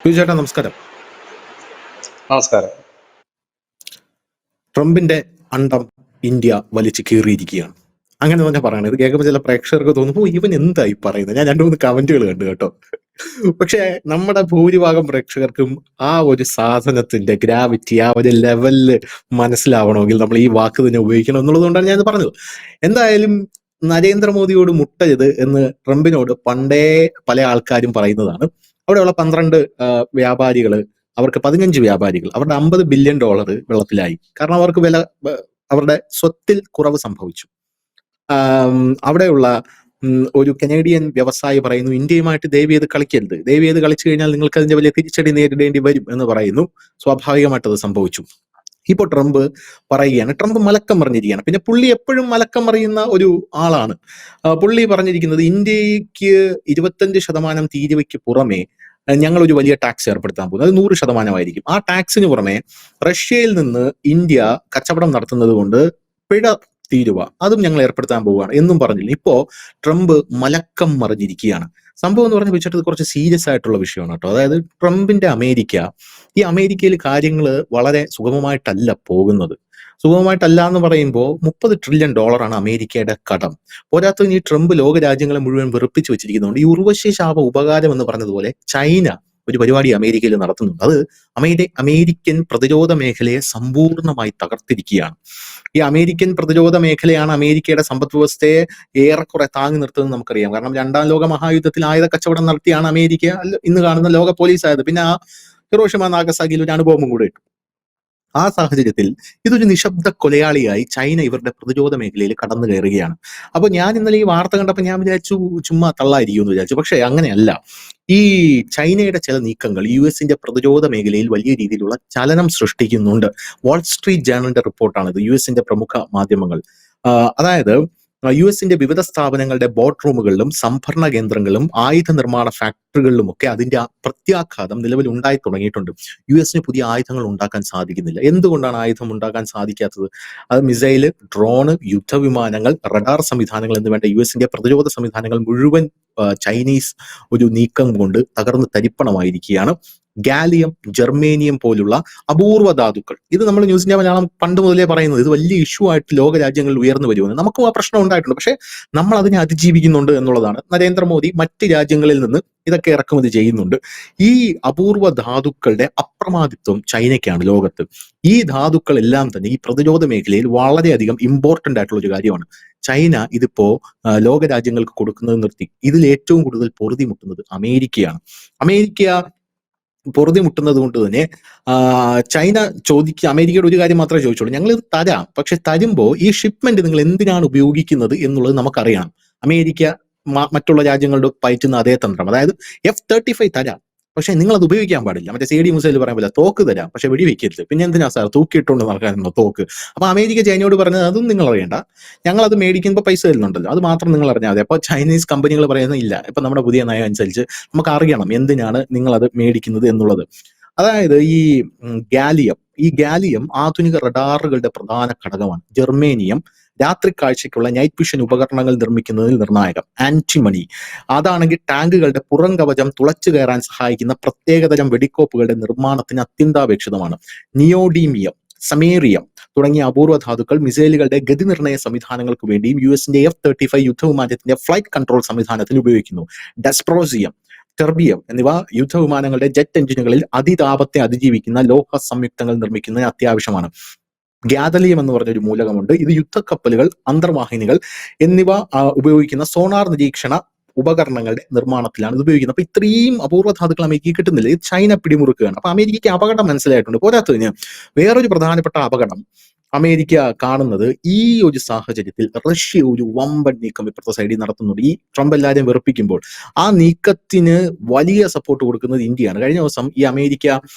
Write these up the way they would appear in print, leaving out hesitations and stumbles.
ചേട്ടാ നമസ്കാരം. നമസ്കാരം. ട്രംപിന്റെ അണ്ടം ഇന്ത്യ വലിച്ചു കീറിയിരിക്കുകയാണ്. അങ്ങനെ തന്നെ പറയണത്. ഇത് കേൾക്കുമ്പോൾ ചില പ്രേക്ഷകർക്ക് തോന്നും, ഓ ഇവൻ എന്തായി പറയുന്നത്. ഞാൻ രണ്ടു മൂന്ന് കമന്റുകൾ കണ്ടു കേട്ടോ. പക്ഷെ നമ്മുടെ ഭൂരിഭാഗം പ്രേക്ഷകർക്കും ആ ഒരു സാധനത്തിന്റെ ഗ്രാവിറ്റി, ആ ഒരു ലെവലില് മനസ്സിലാവണമെങ്കിൽ നമ്മൾ ഈ വാക്ക് തന്നെ ഉപയോഗിക്കണം എന്നുള്ളത് കൊണ്ടാണ് ഞാൻ പറഞ്ഞത്. എന്തായാലും നരേന്ദ്രമോദിയോട് മുട്ടരുത് എന്ന് ട്രംപിനോട് പണ്ടേ പല ആൾക്കാരും പറയുന്നതാണ്. അവിടെയുള്ള 12 വ്യാപാരികള്, അവർക്ക് 15 വ്യാപാരികൾ, അവരുടെ $50 ബില്യൺ വെള്ളത്തിലായി. കാരണം അവർക്ക് അവരുടെ സ്വത്തിൽ കുറവ് സംഭവിച്ചു. അവിടെയുള്ള ഒരു കനേഡിയൻ വ്യവസായി പറയുന്നു, ഇന്ത്യയുമായിട്ട് ദയവ് ചെയ്ത് കളിക്കരുത്, ദയവ് ചെയ്ത് കളിച്ചു കഴിഞ്ഞാൽ നിങ്ങൾക്ക് അതിന്റെ വലിയ തിരിച്ചടി നേരിടേണ്ടി വരും എന്ന് പറയുന്നു. സ്വാഭാവികമായിട്ട് അത് സംഭവിച്ചു. ഇപ്പോൾ ട്രംപ് പറയുകയാണ്, ട്രംപ് മലക്കം പറഞ്ഞിരിക്കുകയാണ്. പിന്നെ പുള്ളി എപ്പോഴും മലക്കം പറയുന്ന ഒരു ആളാണ്. പുള്ളി പറഞ്ഞിരിക്കുന്നത്, ഇന്ത്യക്ക് 25% തീരുവയ്ക്ക് പുറമെ ഞങ്ങൾ ഒരു വലിയ ടാക്സ് ഏർപ്പെടുത്താൻ പോകുന്നു. അത് 100% ആ ടാക്സിന് പുറമെ റഷ്യയിൽ നിന്ന് ഇന്ത്യ കച്ചവടം നടത്തുന്നത് കൊണ്ട് പിഴ തീരുവ അതും ഞങ്ങൾ ഏർപ്പെടുത്താൻ പോവുകയാണ് എന്നും പറഞ്ഞില്ല. ഇപ്പോ ട്രംപ് മലക്കം മറിഞ്ഞിരിക്കുകയാണ്. സംഭവം എന്ന് പറഞ്ഞ് വെച്ചിട്ട് കുറച്ച് സീരിയസ് ആയിട്ടുള്ള വിഷയമാണ് കേട്ടോ. അതായത് ട്രംപിന്റെ അമേരിക്ക, ഈ അമേരിക്കയിൽ കാര്യങ്ങൾ വളരെ സുഗമമായിട്ടല്ല പോകുന്നത്. സുഗമമായിട്ടല്ല എന്ന് പറയുമ്പോൾ $30 ട്രില്യൺ അമേരിക്കയുടെ കടം. പോരാത്തതിന് ഈ ട്രംപ് ലോകരാജ്യങ്ങളെ മുഴുവൻ വെറുപ്പിച്ചു വെച്ചിരിക്കുന്നുണ്ട്. ഈ ഉർവശി ശാപ ഉപകാരം എന്ന് പറഞ്ഞതുപോലെ ചൈന ഒരു പരിപാടി അമേരിക്കയിൽ നടത്തുന്നുണ്ട്. അത് അമേരിക്കൻ പ്രതിരോധ മേഖലയെ സമ്പൂർണ്ണമായി തകർത്തിരിക്കുകയാണ്. ഈ അമേരിക്കൻ പ്രതിരോധ മേഖലയാണ് അമേരിക്കയുടെ സമ്പദ് വ്യവസ്ഥയെ ഏറെക്കുറെ താങ്ങി നിർത്തുന്നത് നമുക്കറിയാം. കാരണം 2ാം ലോക മഹായുദ്ധത്തിൽ ആയുധ കച്ചവടം നടത്തിയാണ് അമേരിക്ക ഇന്ന് കാണുന്ന ലോക പോലീസ് ആയത്. പിന്നെ ആ ഹിരോഷിമ നാഗസാക്കിയിൽ ഒരു അനുഭവം കൂടെ ഇട്ടു. ആ സാഹചര്യത്തിൽ ഇതൊരു നിശബ്ദ കൊലയാളിയായി ചൈന ഇവരുടെ പ്രതിരോധ മേഖലയിൽ കടന്നു കയറുകയാണ്. അപ്പൊ ഞാൻ ഇന്നലെ ഈ വാർത്ത കണ്ടപ്പോൾ ഞാൻ വിചാരിച്ചു ചുമ്മാ തള്ളായിരിക്കും എന്ന് വിചാരിച്ചു. പക്ഷെ അങ്ങനെയല്ല. ഈ ചൈനയുടെ ചില നീക്കങ്ങൾ US-ന്റെ പ്രതിരോധ മേഖലയിൽ വലിയ രീതിയിലുള്ള ചലനം സൃഷ്ടിക്കുന്നുണ്ട്. വാൾ സ്ട്രീറ്റ് ജേർണലിന്റെ റിപ്പോർട്ടാണിത്, US-ന്റെ പ്രമുഖ മാധ്യമങ്ങൾ. അതായത് US-ന്റെ വിവിധ സ്ഥാപനങ്ങളുടെ ബോർഡ് റൂമുകളിലും സംഭരണ കേന്ദ്രങ്ങളിലും ആയുധ നിർമ്മാണ ഫാക്ടറികളിലുമൊക്കെ അതിന്റെ പ്രത്യാഘാതം നിലവിൽ ഉണ്ടായി തുടങ്ങിയിട്ടുണ്ട്. US-ന് പുതിയ ആയുധങ്ങൾ ഉണ്ടാക്കാൻ സാധിക്കുന്നില്ല. എന്തുകൊണ്ടാണ് ആയുധം ഉണ്ടാക്കാൻ സാധിക്കാത്തത്? അത് മിസൈല്, ഡ്രോണ്, യുദ്ധവിമാനങ്ങൾ, റഡാർ സംവിധാനങ്ങൾ എന്ന് വേണ്ട US-ന്റെ പ്രതിരോധ സംവിധാനങ്ങൾ മുഴുവൻ ചൈനീസ് ഒരു നീക്കം കൊണ്ട് തകർന്ന് തരിപ്പണമായിരിക്കുകയാണ്. ഗാലിയം, ജർമേനിയം പോലുള്ള അപൂർവ ധാതുക്കൾ, ഇത് നമ്മൾ ന്യൂസ് ഇന്ത്യ മലയാളം പണ്ട് മുതലേ പറയുന്നത്, ഇത് വലിയ ഇഷ്യൂ ആയിട്ട് ലോക രാജ്യങ്ങളിൽ ഉയർന്നു വരുമെന്ന്. നമുക്കും ആ പ്രശ്നം ഉണ്ടായിട്ടുണ്ട്. പക്ഷെ നമ്മൾ അതിനെ അതിജീവിക്കുന്നുണ്ട് എന്നുള്ളതാണ്. നരേന്ദ്രമോദി മറ്റ് രാജ്യങ്ങളിൽ നിന്ന് ഇതൊക്കെ ഇറക്കുമതി ചെയ്യുന്നുണ്ട്. ഈ അപൂർവ ധാതുക്കളുടെ അപ്രമാദിത്വം ചൈനയ്ക്കാണ് ലോകത്ത്. ഈ ധാതുക്കളെല്ലാം തന്നെ ഈ പ്രതിരോധ മേഖലയിൽ വളരെയധികം ഇമ്പോർട്ടന്റ് ആയിട്ടുള്ള ഒരു കാര്യമാണ്. ചൈന ഇതിപ്പോ ലോക രാജ്യങ്ങൾക്ക് കൊടുക്കുന്നത് നിർത്തി. ഇതിൽ ഏറ്റവും കൂടുതൽ പൊറുതിമുട്ടുന്നത് അമേരിക്കയാണ്. അമേരിക്ക പൊറുതിമുട്ടുന്നത് കൊണ്ട് തന്നെ ചൈന അമേരിക്കയുടെ ഒരു കാര്യം മാത്രമേ ചോദിച്ചുള്ളൂ, ഞങ്ങൾ ഇത് തരാം, പക്ഷെ തരുമ്പോൾ ഈ ഷിപ്മെന്റ് നിങ്ങൾ എന്തിനാണ് ഉപയോഗിക്കുന്നത് എന്നുള്ളത് നമുക്കറിയണം. അമേരിക്ക മറ്റുള്ള രാജ്യങ്ങളുടെ പയറ്റുന്ന അതേ തന്ത്രം, അതായത് F-35 തരാം, പക്ഷെ നിങ്ങൾ അത് ഉപയോഗിക്കാൻ പാടില്ല. മറ്റേ CD മുസൈൽ പറയാൻ പറ്റില്ല, തോക്ക് തരാം പക്ഷെ വെടിവെക്കരുത്. പിന്നെ എന്തിനാ സാർ തൂക്കിയിട്ടുകൊണ്ട് നടക്കാനുണ്ടോ തോക്ക്? അപ്പൊ അമേരിക്ക ചൈനയോട് പറഞ്ഞത്, അതും നിങ്ങൾ അറിയണ്ട, ഞങ്ങൾ അത് മേടിക്കുമ്പോൾ പൈസ തരുന്നുണ്ടല്ലോ, അത് മാത്രം നിങ്ങൾ അറിഞ്ഞാൽ മതി. അപ്പൊ ചൈനീസ് കമ്പനികൾ പറയുന്നത്, ഇല്ല, ഇപ്പൊ നമ്മുടെ പുതിയ നയം അനുസരിച്ച് നമുക്ക് അറിയണം എന്തിനാണ് നിങ്ങൾ അത് മേടിക്കുന്നത് എന്നുള്ളത്. അതായത് ഈ ഗാലിയം ആധുനിക റഡാറുകളുടെ പ്രധാന ഘടകമാണ്. ജർമേനിയം രാത്രി കാഴ്ചയ്ക്കുള്ള നൈറ്റ് വിഷൻ ഉപകരണങ്ങൾ നിർമ്മിക്കുന്നതിൽ നിർണായകം. ആന്റിമണി അതാണെങ്കിൽ ടാങ്കുകളുടെ പുറം കവചം തുളച്ചു കയറാൻ സഹായിക്കുന്ന പ്രത്യേകതരം വെടിക്കോപ്പുകളുടെ നിർമ്മാണത്തിന് അത്യന്താപേക്ഷിതമാണ്. നിയോഡീമിയം, സമേറിയം തുടങ്ങിയ അപൂർവ ധാതുക്കൾ മിസൈലുകളുടെ ഗതിനിർണയ സംവിധാനങ്ങൾക്ക് വേണ്ടിയും US-ന്റെ F-35 യുദ്ധവിമാനത്തിന്റെ ഫ്ലൈറ്റ് കൺട്രോൾ സംവിധാനത്തിന് ഉപയോഗിക്കുന്നു. ഡസ്പ്രോസിയം, ടെർബിയം എന്നിവ യുദ്ധവിമാനങ്ങളുടെ ജെറ്റ് എഞ്ചിനുകളിൽ അതിതാപത്തെ അതിജീവിക്കുന്ന ലോഹ സംയുക്തങ്ങൾ നിർമ്മിക്കുന്നതിന് അത്യാവശ്യമാണ്. ഗ്യാദലിയം എന്ന് പറഞ്ഞൊരു മൂലകമുണ്ട്. ഇത് യുദ്ധക്കപ്പലുകൾ, അന്തർവാഹിനികൾ എന്നിവ ഉപയോഗിക്കുന്ന സോണാർ നിരീക്ഷണ ഉപകരണങ്ങളുടെ നിർമ്മാണത്തിലാണ് ഇത് ഉപയോഗിക്കുന്നത്. അപ്പൊ ഇത്രയും അപൂർവ ധാതുക്കൾ അമേരിക്കയ്ക്ക് കിട്ടുന്നില്ല. ഇത് ചൈന പിടിമുറുക്കുകയാണ്. അപ്പൊ അമേരിക്കയ്ക്ക് അപകടം മനസ്സിലായിട്ടുണ്ട്. പോരാത്തതിന് വേറൊരു പ്രധാനപ്പെട്ട അപകടം അമേരിക്ക കാണുന്നത്, ഈ ഒരു സാഹചര്യത്തിൽ റഷ്യ ഒരു വമ്പൻ നീക്കം ഇപ്പുറത്തെ സൈഡിൽ നടത്തുന്നുണ്ട്. ഈ ട്രംപ് എല്ലാവരെയും വെറുപ്പിക്കുമ്പോൾ ആ നീക്കത്തിന് വലിയ സപ്പോർട്ട് കൊടുക്കുന്നത് ഇന്ത്യയാണ്. കഴിഞ്ഞ ദിവസം ഈ അമേരിക്ക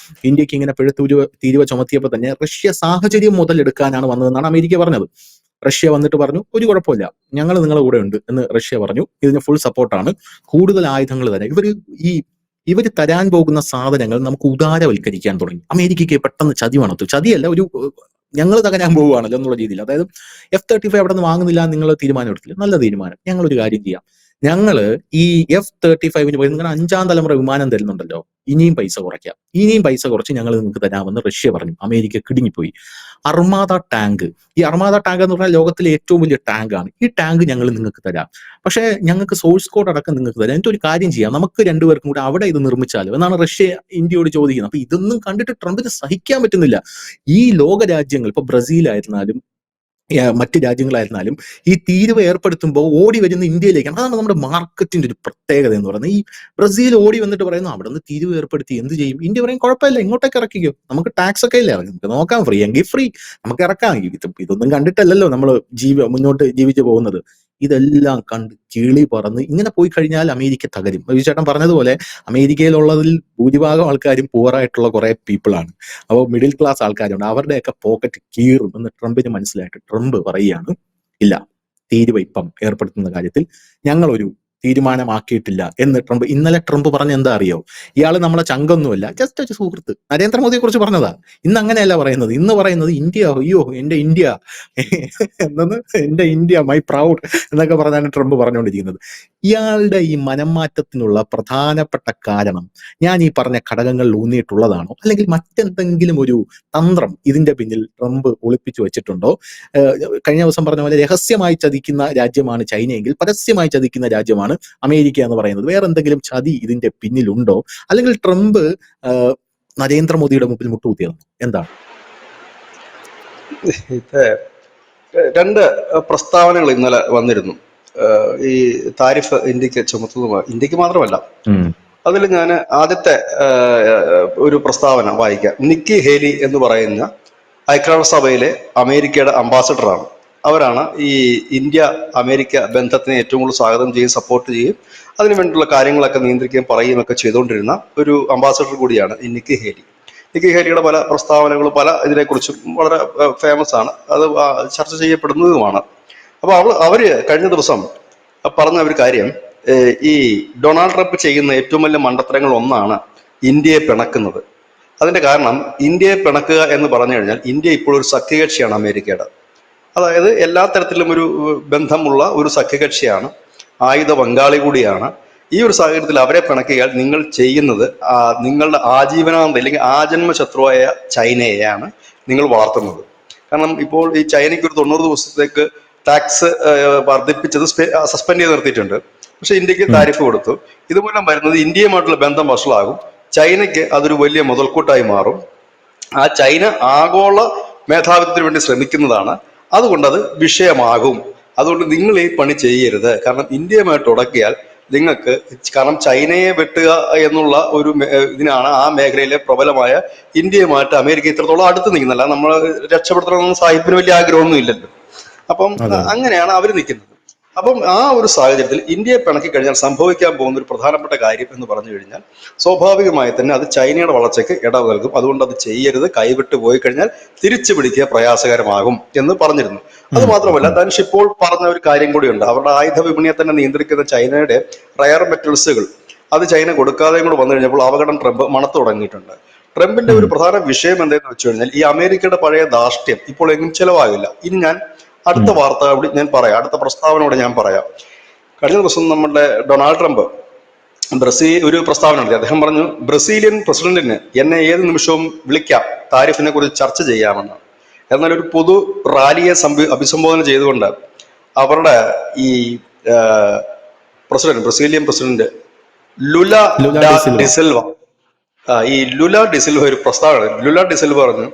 ഇന്ത്യക്ക് ഇങ്ങനെ തീരുവ ചുമത്തിയപ്പോൾ തന്നെ റഷ്യ സാഹചര്യം മുതലെടുക്കാനാണ് വന്നതെന്നാണ് അമേരിക്ക പറഞ്ഞത്. റഷ്യ വന്നിട്ട് പറഞ്ഞു, ഒരു കുഴപ്പമില്ല, ഞങ്ങൾ നിങ്ങളുടെ കൂടെ ഉണ്ട് എന്ന് റഷ്യ പറഞ്ഞു. ഇതിന് ഫുൾ സപ്പോർട്ടാണ്, കൂടുതൽ ആയുധങ്ങൾ തരാം. ഇവർ തരാൻ പോകുന്ന സാധനങ്ങൾ നമുക്ക് ഉദാരവൽക്കരിക്കാൻ തുടങ്ങി. അമേരിക്കയ്ക്ക് പെട്ടെന്ന് ചതി വണത്തു. ചതിയല്ല, ഒരു ഞങ്ങൾ തകരാൻ പോവുകയാണല്ലോ എന്നുള്ള രീതിയിൽ. അതായത് F-35 അവിടെ നിന്ന് വാങ്ങുന്നില്ല നിങ്ങൾ തീരുമാനം എടുത്തില്ല, നല്ല തീരുമാനം, ഞങ്ങളൊരു കാര്യം ചെയ്യാം, ഞങ്ങള് ഈ F-35 പകരം നിങ്ങൾ 5ാം തലമുറ വിമാനം തരുന്നുണ്ടല്ലോ, ഇനിയും പൈസ കുറയ്ക്കാം, ഇനിയും പൈസ കുറച്ച് ഞങ്ങൾ നിങ്ങൾക്ക് തരാമെന്ന് റഷ്യ പറഞ്ഞു. അമേരിക്ക കിടുങ്ങിപ്പോയി. അർമാദ ടാങ്ക്, ഈ അർമാദ ടാങ്ക് എന്ന് പറഞ്ഞാൽ ലോകത്തിലെ ഏറ്റവും വലിയ ടാങ്കാണ്. ഈ ടാങ്ക് ഞങ്ങൾ നിങ്ങൾക്ക് തരാം, പക്ഷേ ഞങ്ങൾക്ക് സോഴ്സ് കോഡ് അടക്കം നിങ്ങൾക്ക് തരാം. എന്നിട്ട് ഒരു കാര്യം ചെയ്യാം, നമുക്ക് രണ്ടുപേർക്കും കൂടെ അവിടെ ഇത് നിർമ്മിച്ചാലോ എന്നാണ് റഷ്യ ഇന്ത്യയോട് ചോദിക്കുന്നത്. അപ്പൊ ഇതൊന്നും കണ്ടിട്ട് ട്രംപിന് സഹിക്കാൻ പറ്റുന്നില്ല. ഈ ലോക രാജ്യങ്ങൾ, ഇപ്പൊ ബ്രസീലായിരുന്നാലും മറ്റ് രാജ്യങ്ങളായിരുന്നാലും ഈ തീരുവ ഏർപ്പെടുത്തുമ്പോൾ ഓടി വരുന്ന ഇന്ത്യയിലേക്കാണ്. അതാണ് നമ്മുടെ മാർക്കറ്റിന്റെ ഒരു പ്രത്യേകത എന്ന് പറയുന്നത്. ഈ ബ്രസീൽ ഓടി വന്നിട്ട് പറയുന്നു അവിടെ നിന്ന് തീരുവ ഏർപ്പെടുത്തി എന്ത് ചെയ്യും? ഇന്ത്യ പറയും കുഴപ്പമില്ല, ഇങ്ങോട്ടേക്ക് ഇറക്കിക്കോ, നമുക്ക് ടാക്സ് ഒക്കെ ഇല്ല, നമുക്ക് നോക്കാം, ഫ്രീ എങ്കിൽ ഫ്രീ, നമുക്ക് ഇറക്കാം. ഇതൊന്നും കണ്ടിട്ടല്ലല്ലോ നമ്മൾ മുന്നോട്ട് ജീവിച്ചു പോകുന്നത്. ഇതെല്ലാം കണ്ട് കിളി പറന്ന് ഇങ്ങനെ പോയി കഴിഞ്ഞാൽ അമേരിക്ക തകരും. ചേട്ടൻ പറഞ്ഞതുപോലെ അമേരിക്കയിലുള്ളതിൽ ഭൂരിഭാഗം ആൾക്കാരും പൂറായിട്ടുള്ള കുറെ പീപ്പിളാണ്. അപ്പോൾ മിഡിൽ ക്ലാസ് ആൾക്കാരുണ്ട്, അവരുടെയൊക്കെ പോക്കറ്റ് കീറും എന്ന് ട്രംപിന് മനസ്സിലായിട്ട് ട്രംപ് പറയുകയാണ്, ഇല്ല, തീരുവ ഇപ്പം ഏർപ്പെടുത്തുന്ന കാര്യത്തിൽ ഞങ്ങളൊരു തീരുമാനമാക്കിയിട്ടില്ല എന്ന് ട്രംപ്. ഇന്നലെ ട്രംപ് പറഞ്ഞ എന്താ അറിയോ? ഇയാൾ നമ്മളെ ചങ്കൊന്നുമല്ല, ജസ്റ്റ് ഒരു സുഹൃത്ത്, നരേന്ദ്രമോദിയെ കുറിച്ച് പറഞ്ഞതാ. ഇന്ന് അങ്ങനെയല്ല പറയുന്നത്. ഇന്ന് പറയുന്നത് ഇന്ത്യ, അയ്യോ എന്റെ ഇന്ത്യ എന്നത്, എന്റെ ഇന്ത്യ, മൈ പ്രൗഡ് എന്നൊക്കെ പറഞ്ഞാണ് ട്രംപ് പറഞ്ഞുകൊണ്ടിരിക്കുന്നത്. ഇയാളുടെ ഈ മനംമാറ്റത്തിനുള്ള പ്രധാനപ്പെട്ട കാരണം ഞാൻ ഈ പറഞ്ഞ ഘടകങ്ങളിൽ ഊന്നിയിട്ടുള്ളതാണോ, അല്ലെങ്കിൽ മറ്റെന്തെങ്കിലും ഒരു തന്ത്രം ഇതിന്റെ പിന്നിൽ ട്രംപ് ഒളിപ്പിച്ചു വെച്ചിട്ടുണ്ടോ? കഴിഞ്ഞ ദിവസം പറഞ്ഞ പോലെ രഹസ്യമായി ചതിക്കുന്ന രാജ്യമാണ് ചൈനയെങ്കിൽ പരസ്യമായി ചതിക്കുന്ന രാജ്യമാണ് അമേരിക്ക എന്ന് പറയുന്നത്. വേറെ എന്തെങ്കിലും ചതി ഇതിന്റെ പിന്നിലുണ്ടോ, അല്ലെങ്കിൽ ട്രംപ് നരേന്ദ്രമോദിയുടെ മുമ്പിൽ മുട്ടുകുത്തിയതാണ്? എന്താണ്? ഇത് രണ്ട് പ്രസ്താവനകൾ ഇന്നലെ വന്നിരുന്നു. ഈ താരിഫ് ഇന്ത്യക്ക് ചുമത്തുന്നതുമായി, ഇന്ത്യക്ക് മാത്രമല്ല, അതിൽ ഞാൻ ആദ്യത്തെ ഒരു പ്രസ്താവന വായിക്കാം. നിക്കി ഹേലി എന്ന് പറയുന്ന ഐക്യരാഷ്ട്രസഭയിലെ അമേരിക്കയുടെ അംബാസഡറാണ്. അവരാണ് ഈ ഇന്ത്യ അമേരിക്ക ബന്ധത്തിനെ ഏറ്റവും കൂടുതൽ സ്വാഗതം ചെയ്യും, സപ്പോർട്ട് ചെയ്യും, അതിനു വേണ്ടിയുള്ള കാര്യങ്ങളൊക്കെ നിയന്ത്രിക്കുകയും പറയുകയൊക്കെ ചെയ്തുകൊണ്ടിരുന്ന ഒരു അംബാസഡർ കൂടിയാണ് ഈ നിക്കി ഹേലി. നിക്കി ഹേലിയുടെ പല പ്രസ്താവനകളും പല ഇതിനെക്കുറിച്ചും വളരെ ഫേമസ് ആണ്, അത് ചർച്ച ചെയ്യപ്പെടുന്നതുമാണ്. അപ്പോൾ അവര് കഴിഞ്ഞ ദിവസം പറഞ്ഞ ഒരു കാര്യം, ഈ ഡൊണാൾഡ് ട്രംപ് ചെയ്യുന്ന ഏറ്റവും വലിയ മണ്ടത്തരങ്ങൾ ഒന്നാണ് ഇന്ത്യയെ പിണക്കുന്നത്. അതിന്റെ കാരണം, ഇന്ത്യയെ പിണക്കുക എന്ന് പറഞ്ഞു കഴിഞ്ഞാൽ ഇന്ത്യ ഇപ്പോൾ ഒരു സഖ്യകക്ഷിയാണ് അമേരിക്കയുടെ. അതായത് എല്ലാ തരത്തിലും ഒരു ബന്ധമുള്ള ഒരു സഖ്യകക്ഷിയാണ്, ആയുധ പങ്കാളി കൂടിയാണ്. ഈ ഒരു സാഹചര്യത്തിൽ അവരെ പിണക്കിയാൽ നിങ്ങൾ ചെയ്യുന്നത് നിങ്ങളുടെ ആജീവനാന്ത അല്ലെങ്കിൽ ആജന്മ ശത്രുവായ ചൈനയെയാണ് നിങ്ങൾ വളർത്തുന്നത്. കാരണം ഇപ്പോൾ ഈ ചൈനയ്ക്ക് ഒരു 90 ദിവസത്തേക്ക് ടാക്സ് വർദ്ധിപ്പിച്ചത് സസ്പെൻഡ് ചെയ്ത് നിർത്തിയിട്ടുണ്ട്. പക്ഷെ ഇന്ത്യക്ക് താരിഫ് കൊടുത്തു. ഇതുമൂലം വരുന്നത് ഇന്ത്യയുമായിട്ടുള്ള ബന്ധം വഷളാകും, ചൈനയ്ക്ക് അതൊരു വലിയ മുതൽക്കൂട്ടായി മാറും. ആ ചൈന ആഗോള മേധാവിത്വത്തിന് വേണ്ടി ശ്രമിക്കുന്നതാണ്, അതുകൊണ്ട് അത് വിഷയമാകും. അതുകൊണ്ട് നിങ്ങൾ ഈ പണി ചെയ്യരുത്. കാരണം ഇന്ത്യയുമായിട്ട് ഉടക്കിയാൽ നിങ്ങൾക്ക്, കാരണം ചൈനയെ വെട്ടുക എന്നുള്ള ഒരു ഇതിനാണ് ആ മേഖലയിലെ പ്രബലമായ ഇന്ത്യയുമായിട്ട് അമേരിക്ക ഇത്രത്തോളം അടുത്ത് നിൽക്കുന്നില്ല. നമ്മൾ രക്ഷപ്പെടുത്തണമെന്ന് സാഹിബിന് വലിയ ആഗ്രഹമൊന്നും ഇല്ലല്ലോ. അപ്പം അങ്ങനെയാണ് അവർ നിൽക്കുന്നത്. അപ്പം ആ ഒരു സാഹചര്യത്തിൽ ഇന്ത്യയെ പിണക്കി കഴിഞ്ഞാൽ സംഭവിക്കാൻ പോകുന്ന ഒരു പ്രധാനപ്പെട്ട കാര്യം എന്ന് പറഞ്ഞു കഴിഞ്ഞാൽ സ്വാഭാവികമായി തന്നെ അത് ചൈനയുടെ വളർച്ചയ്ക്ക് ഇടവ് നൽകും. അതുകൊണ്ട് അത് ചെയ്യരുത്, കൈവിട്ട് പോയി കഴിഞ്ഞാൽ തിരിച്ചു പിടിക്കുക പ്രയാസകരമാകും എന്ന് പറഞ്ഞിരുന്നു. അത് മാത്രമല്ല, ധനുഷ് ഇപ്പോൾ പറഞ്ഞ ഒരു കാര്യം കൂടിയുണ്ട്. അവരുടെ ആയുധ വിപണിയെ തന്നെ നിയന്ത്രിക്കുന്ന ചൈനയുടെ റയർ മെറ്റൽസുകൾ അത് ചൈന കൊടുക്കാതെയും കൂടെ വന്നു കഴിഞ്ഞപ്പോൾ അപകടം ട്രംപ് മണത്തു തുടങ്ങിയിട്ടുണ്ട്. ട്രംപിന്റെ ഒരു പ്രധാന വിഷയം എന്താണെന്ന് വെച്ച് കഴിഞ്ഞാൽ ഈ അമേരിക്കയുടെ പഴയ ധാർഷ്ട്യം ഇപ്പോൾ എങ്ങും ചെലവാകില്ല. ഇനി ഞാൻ അടുത്ത വാർത്ത കൂടി ഞാൻ പറയാം, അടുത്ത പ്രസ്താവനയോടെ ഞാൻ പറയാം. കഴിഞ്ഞ ദിവസം നമ്മുടെ ഡൊണാൾഡ് ട്രംപ് ഒരു പ്രസ്താവന നടത്തി. അദ്ദേഹം പറഞ്ഞു, ബ്രസീലിയൻ പ്രസിഡന്റിന് എന്നെ ഏത് നിമിഷവും വിളിക്കാം, താരിഫിനെ കുറിച്ച് ചർച്ച ചെയ്യാമെന്ന്. എന്നാൽ ഒരു പൊതു റാലിയെ അഭിസംബോധന ചെയ്തുകൊണ്ട് അവരുടെ ഈ ബ്രസീലിയൻ പ്രസിഡന്റ് ലുല ഡിസിൽവ ഒരു പ്രസ്താവന. ലുല ഡിസിൽവ പറഞ്ഞു,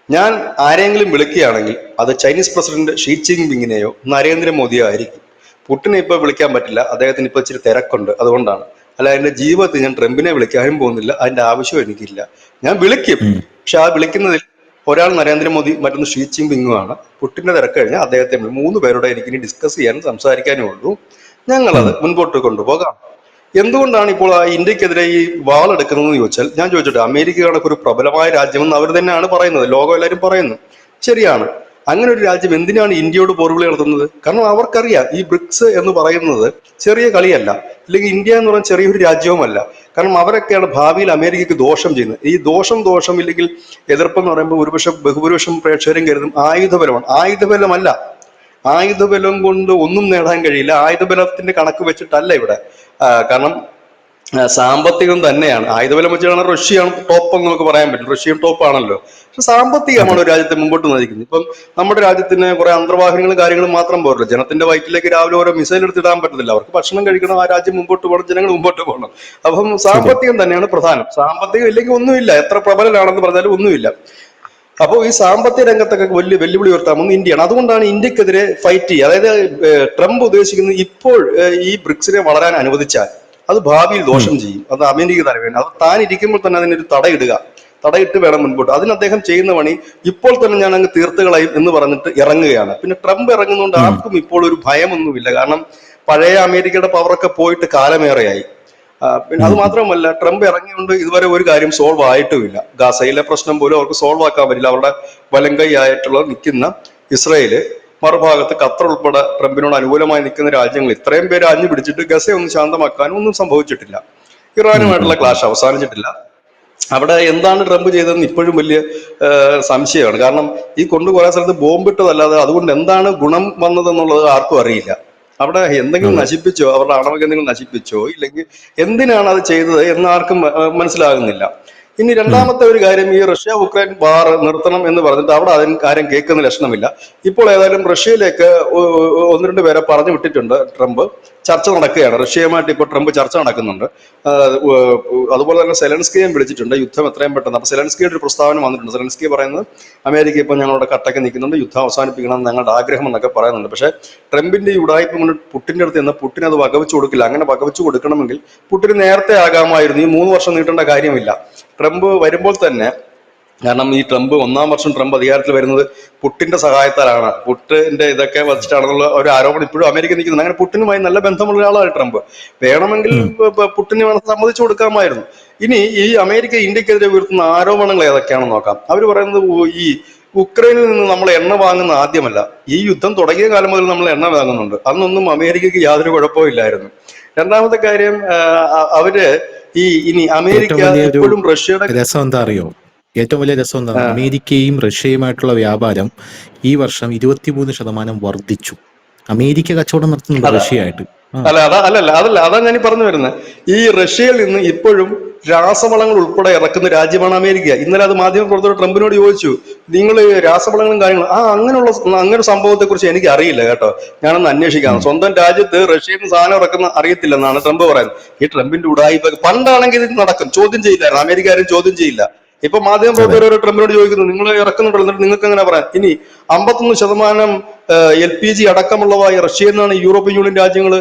ഞാൻ ആരെങ്കിലും വിളിക്കുകയാണെങ്കിൽ അത് ചൈനീസ് പ്രസിഡന്റ് ഷീ ജിൻപിങ്ങിനെയോ നരേന്ദ്രമോദിയോ ആയിരിക്കും. പുടിനെ ഇപ്പൊ വിളിക്കാൻ പറ്റില്ല, അദ്ദേഹത്തിന് ഇപ്പൊ ഇച്ചിരി തിരക്കുണ്ട്, അതുകൊണ്ടാണ്. അല്ല, എന്റെ ജീവിതത്തിൽ ഞാൻ ട്രംപിനെ വിളിക്കാനും പോകുന്നില്ല, അതിന്റെ ആവശ്യം എനിക്കില്ല. ഞാൻ വിളിക്കും, പക്ഷെ ആ വിളിക്കുന്നതിൽ ഒരാൾ നരേന്ദ്രമോദി, മറ്റൊന്ന് ഷീ ജിൻപിങ്ങുമാണ്. പുടിന്റെ തിരക്ക് കഴിഞ്ഞാൽ അദ്ദേഹത്തെ 3 പേരോടെ എനിക്കിനി ഡിസ്കസ് ചെയ്യാനും സംസാരിക്കാനും ഉള്ളൂ. ഞങ്ങളത് മുൻപോട്ട് കൊണ്ടുപോകാം. എന്തുകൊണ്ടാണ് ഇപ്പോൾ ഇന്ത്യക്കെതിരെ ഈ വാളെടുക്കുന്നതെന്ന് ചോദിച്ചാൽ, ഞാൻ ചോദിച്ചോട്ടെ, അമേരിക്ക കണക്കൊരു പ്രബലമായ രാജ്യമെന്ന് അവർ തന്നെയാണ് പറയുന്നത്, ലോകം എല്ലാവരും പറയുന്നു, ശരിയാണ്. അങ്ങനെ ഒരു രാജ്യം എന്തിനാണ് ഇന്ത്യയോട് പോർവിളി നടത്തുന്നത്? കാരണം അവർക്കറിയാം ഈ ബ്രിക്സ് എന്ന് പറയുന്നത് ചെറിയ കളിയല്ല, അല്ലെങ്കിൽ ഇന്ത്യ എന്ന് പറയുന്നത് ചെറിയൊരു രാജ്യവുമല്ല. കാരണം അവരൊക്കെയാണ് ഭാവിയിൽ അമേരിക്കയ്ക്ക് ദോഷം ചെയ്യുന്നത്. ഈ ദോഷം ഇല്ലെങ്കിൽ എതിർപ്പെന്ന് പറയുമ്പോൾ ബഹുഭൂരിപക്ഷം പ്രേക്ഷകരും കരുതും ആയുധബലമാണ്. ആയുധബലമല്ല, ആയുധബലം കൊണ്ട് ഒന്നും നേടാൻ കഴിയില്ല. ആയുധബലത്തിന്റെ കണക്ക് വെച്ചിട്ടല്ല ഇവിടെ. കാരണം സാമ്പത്തികം തന്നെയാണ്. ആയുധബലം വെച്ചാണ് റഷ്യയാണ് ടോപ്പ് എന്ന് നമുക്ക് പറയാൻ പറ്റും. റഷ്യയും ടോപ്പ് ആണല്ലോ. പക്ഷെ സാമ്പത്തികമാണ് ഒരു രാജ്യത്തെ മുമ്പോട്ട് നയിക്കുന്നത്. ഇപ്പം നമ്മുടെ രാജ്യത്തിന് കുറെ അന്തർവാഹിനികളും കാര്യങ്ങളും മാത്രം പോരല്ലോ. ജനത്തിന്റെ വയറ്റിലേക്ക് രാവിലെ ഓരോ മിസൈൽ എടുത്തിടാൻ പറ്റത്തില്ല. അവർക്ക് ഭക്ഷണം കഴിക്കണം, ആ രാജ്യം മുമ്പോട്ട് പോകണം, ജനങ്ങൾ മുമ്പോട്ട് പോകണം. അപ്പം സാമ്പത്തികം തന്നെയാണ് പ്രധാനം. സാമ്പത്തികം ഇല്ലെങ്കിൽ ഒന്നുമില്ല. എത്ര പ്രബലനാണെന്ന് പറഞ്ഞാലും ഒന്നുമില്ല. അപ്പോൾ ഈ സാമ്പത്തിക രംഗത്തൊക്കെ വലിയ വെല്ലുവിളി ഉയർത്താമെന്ന് ഇന്ത്യയാണ്. അതുകൊണ്ടാണ് ഇന്ത്യക്കെതിരെ ഫൈറ്റ് ചെയ്യുക. അതായത് ട്രംപ് ഉദ്ദേശിക്കുന്നത് ഇപ്പോൾ ഈ ബ്രിക്സിനെ വളരാൻ അനുവദിച്ചാൽ അത് ഭാവിയിൽ ദോഷം ചെയ്യും. അത് അമേരിക്ക തലവേദന. അത് താൻ ഇരിക്കുമ്പോൾ തന്നെ അതിനൊരു തടയിട്ട് വേണം മുൻപോട്ട്. അതിന് അദ്ദേഹം ചെയ്യുന്ന പണി ഇപ്പോൾ തന്നെ ഞാൻ അങ്ങ് തീർത്തുകളയും എന്ന് പറഞ്ഞിട്ട് ഇറങ്ങുകയാണ്. പിന്നെ ട്രംപ് ഇറങ്ങുന്നതുകൊണ്ട് ആർക്കും ഇപ്പോൾ ഒരു ഭയമൊന്നുമില്ല. കാരണം പഴയ അമേരിക്കയുടെ പവറൊക്കെ പോയിട്ട് കാലമേറെയായി. പിന്നെ അത് മാത്രമല്ല, ട്രംപ് ഇറങ്ങിയുകൊണ്ട് ഇതുവരെ ഒരു കാര്യം സോൾവ് ആയിട്ടുമില്ല. ഗാസയിലെ പ്രശ്നം പോലും അവർക്ക് സോൾവ് ആക്കാൻ പറ്റില്ല. അവരുടെ വലങ്കൈ ആയിട്ടുള്ള നിൽക്കുന്ന ഇസ്രയേല്, മറുഭാഗത്ത് ഖത്തർ ഉൾപ്പെടെ ട്രംപിനോട് അനുകൂലമായി നിൽക്കുന്ന രാജ്യങ്ങൾ ഇത്രയും പേര് അഞ്ഞു പിടിച്ചിട്ട് ഗസയെ ഒന്ന് ശാന്തമാക്കാനും ഒന്നും സംഭവിച്ചിട്ടില്ല. ഇറാനുമായിട്ടുള്ള ക്ലാഷ് അവസാനിച്ചിട്ടില്ല. അവിടെ എന്താണ് ട്രംപ് ചെയ്തതെന്ന് ഇപ്പോഴും വലിയ സംശയമാണ്. കാരണം ഈ കുറെ സ്ഥലത്ത് ബോംബിട്ടതല്ലാതെ അതുകൊണ്ട് എന്താണ് ഗുണം വന്നതെന്നുള്ളത് ആർക്കും അറിയില്ല. അവിടെ എന്തെങ്കിലും നശിപ്പിച്ചോ, അവരുടെ അണവൊക്കെ എന്തെങ്കിലും നശിപ്പിച്ചോ, ഇല്ലെങ്കിൽ എന്തിനാണ് അത് ചെയ്തത് എന്ന് ആർക്കും മനസ്സിലാകുന്നില്ല. ഇനി രണ്ടാമത്തെ ഒരു കാര്യം, ഈ റഷ്യ ഉക്രൈൻ വാർ നിർത്തണം എന്ന് പറഞ്ഞിട്ട് അവിടെ അതിന് കാര്യം കേൾക്കുന്ന ലക്ഷണമില്ല. ഇപ്പോൾ ഏതായാലും റഷ്യയിലേക്ക് ഒന്ന് രണ്ട് പേരെ പറഞ്ഞു വിട്ടിട്ടുണ്ട് ട്രംപ്. ചർച്ച നടക്കുകയാണ്. റഷ്യയുമായിട്ട് ഇപ്പോൾ ട്രംപ് ചർച്ച നടക്കുന്നുണ്ട്. അതുപോലെ തന്നെ സെലൻസ്കിയും വിളിച്ചിട്ടുണ്ട്, യുദ്ധം എത്രയും പെട്ടെന്ന്. അപ്പൊ സെലൻസ്കിയുടെ ഒരു പ്രസ്താവന വന്നിട്ടുണ്ട്. സെലൻസ്കി പറയുന്നത് അമേരിക്ക ഇപ്പൊ ഞങ്ങളുടെ കട്ടക്ക് നിൽക്കുന്നുണ്ട്, യുദ്ധം അവസാനിപ്പിക്കണം എന്ന് ഞങ്ങളുടെ ആഗ്രഹം എന്നൊക്കെ പറയുന്നുണ്ട്. പക്ഷെ ട്രംപിന്റെ ഈ ഉടായ്പ കൊണ്ട് പുട്ടിന്റെ അടുത്ത് നിന്ന് പുട്ടിന് അത് വകവെച്ചു കൊടുക്കില്ല. അങ്ങനെ വകവെച്ചു കൊടുക്കണമെങ്കിൽ പുട്ടിന് നേരത്തെ ആകാമായിരുന്നു. ഈ 3 വർഷം നീട്ടേണ്ട കാര്യമില്ല. ട്രംപ് വരുമ്പോൾ തന്നെ, കാരണം ഈ ട്രംപ് 1-ാം വർഷം ട്രംപ് അധികാരത്തിൽ വരുന്നത് പുട്ടിന്റെ സഹായത്താലാണ്. പുട്ടിന്റെ ഇതൊക്കെ വച്ചിട്ടാണെന്നുള്ള ഒരു ആരോപണം ഇപ്പോഴും അമേരിക്ക നിൽക്കുന്നത്. അങ്ങനെ പുട്ടിനുമായി നല്ല ബന്ധമുള്ള ഒരാളാണ് ട്രംപ്. വേണമെങ്കിൽ പുട്ടിന് വേണം സമ്മതിച്ചു കൊടുക്കാമായിരുന്നു. ഇനി ഈ അമേരിക്ക ഇന്ത്യക്കെതിരെ ഉയർത്തുന്ന ആരോപണങ്ങൾ ഏതൊക്കെയാണെന്ന് നോക്കാം. അവർ പറയുന്നത് ഈ ഉക്രൈനിൽ നിന്ന് നമ്മൾ എണ്ണ വാങ്ങുന്ന ആദ്യമല്ല. ഈ യുദ്ധം തുടങ്ങിയ കാലം മുതൽ നമ്മൾ എണ്ണ വാങ്ങുന്നുണ്ട്. അന്നൊന്നും അമേരിക്കക്ക് യാതൊരു കുഴപ്പവും ഇല്ലായിരുന്നു. രണ്ടാമത്തെ കാര്യം, അവര് ഇനി അമേരിക്ക ഇപ്പോഴും റഷ്യയുടെ രസം എന്താ അറിയോ? ഏറ്റവും വലിയ രസം എന്താണ്, അമേരിക്കയും റഷ്യയുമായിട്ടുള്ള വ്യാപാരം ഈ വർഷം 23% വർദ്ധിച്ചു. അമേരിക്ക കച്ചവടം നടത്തുന്നുണ്ട് റഷ്യയായിട്ട്. അതാ ഞാൻ പറഞ്ഞു വരുന്നത്. ഈ റഷ്യയിൽ നിന്ന് ഇപ്പോഴും രാസവളങ്ങൾ ഉൾപ്പെടെ ഇറക്കുന്ന രാജ്യമാണ് അമേരിക്ക. ഇന്നലെ അത് മാധ്യമപ്രവർത്തകർ ട്രംപിനോട് ചോദിച്ചു, നിങ്ങൾ രാസവളങ്ങളും കാര്യങ്ങളും അങ്ങനെ സംഭവത്തെ കുറിച്ച് എനിക്ക് അറിയില്ല കേട്ടോ, ഞാനൊന്ന് അന്വേഷിക്കാം. സ്വന്തം രാജ്യത്ത് റഷ്യയിൽ നിന്ന് സാധനം ഇറക്കുന്ന അറിയത്തില്ലെന്നാണ് ട്രംപ് പറയുന്നത്. ഈ ട്രംപിന്റെ ഉടായിപ്പ് പണ്ടാണെങ്കിൽ ഇത് നടക്കും, ചോദ്യം ചെയ്യില്ലായിരുന്നു, അമേരിക്കക്കാരും ചോദ്യം ചെയ്യില്ല. ഇപ്പൊ മാധ്യമപ്രവർത്തകർ ട്രംപിനോട് ചോദിക്കുന്നു, നിങ്ങൾ ഇറക്കുന്നുണ്ടല്ലോ, എന്നിട്ട് നിങ്ങൾക്ക് എങ്ങനെ പറയാം? ഇനി 51% LPG അടക്കമുള്ളവ റഷ്യയിൽ നിന്നാണ് യൂറോപ്യൻ യൂണിയൻ രാജ്യങ്ങൾ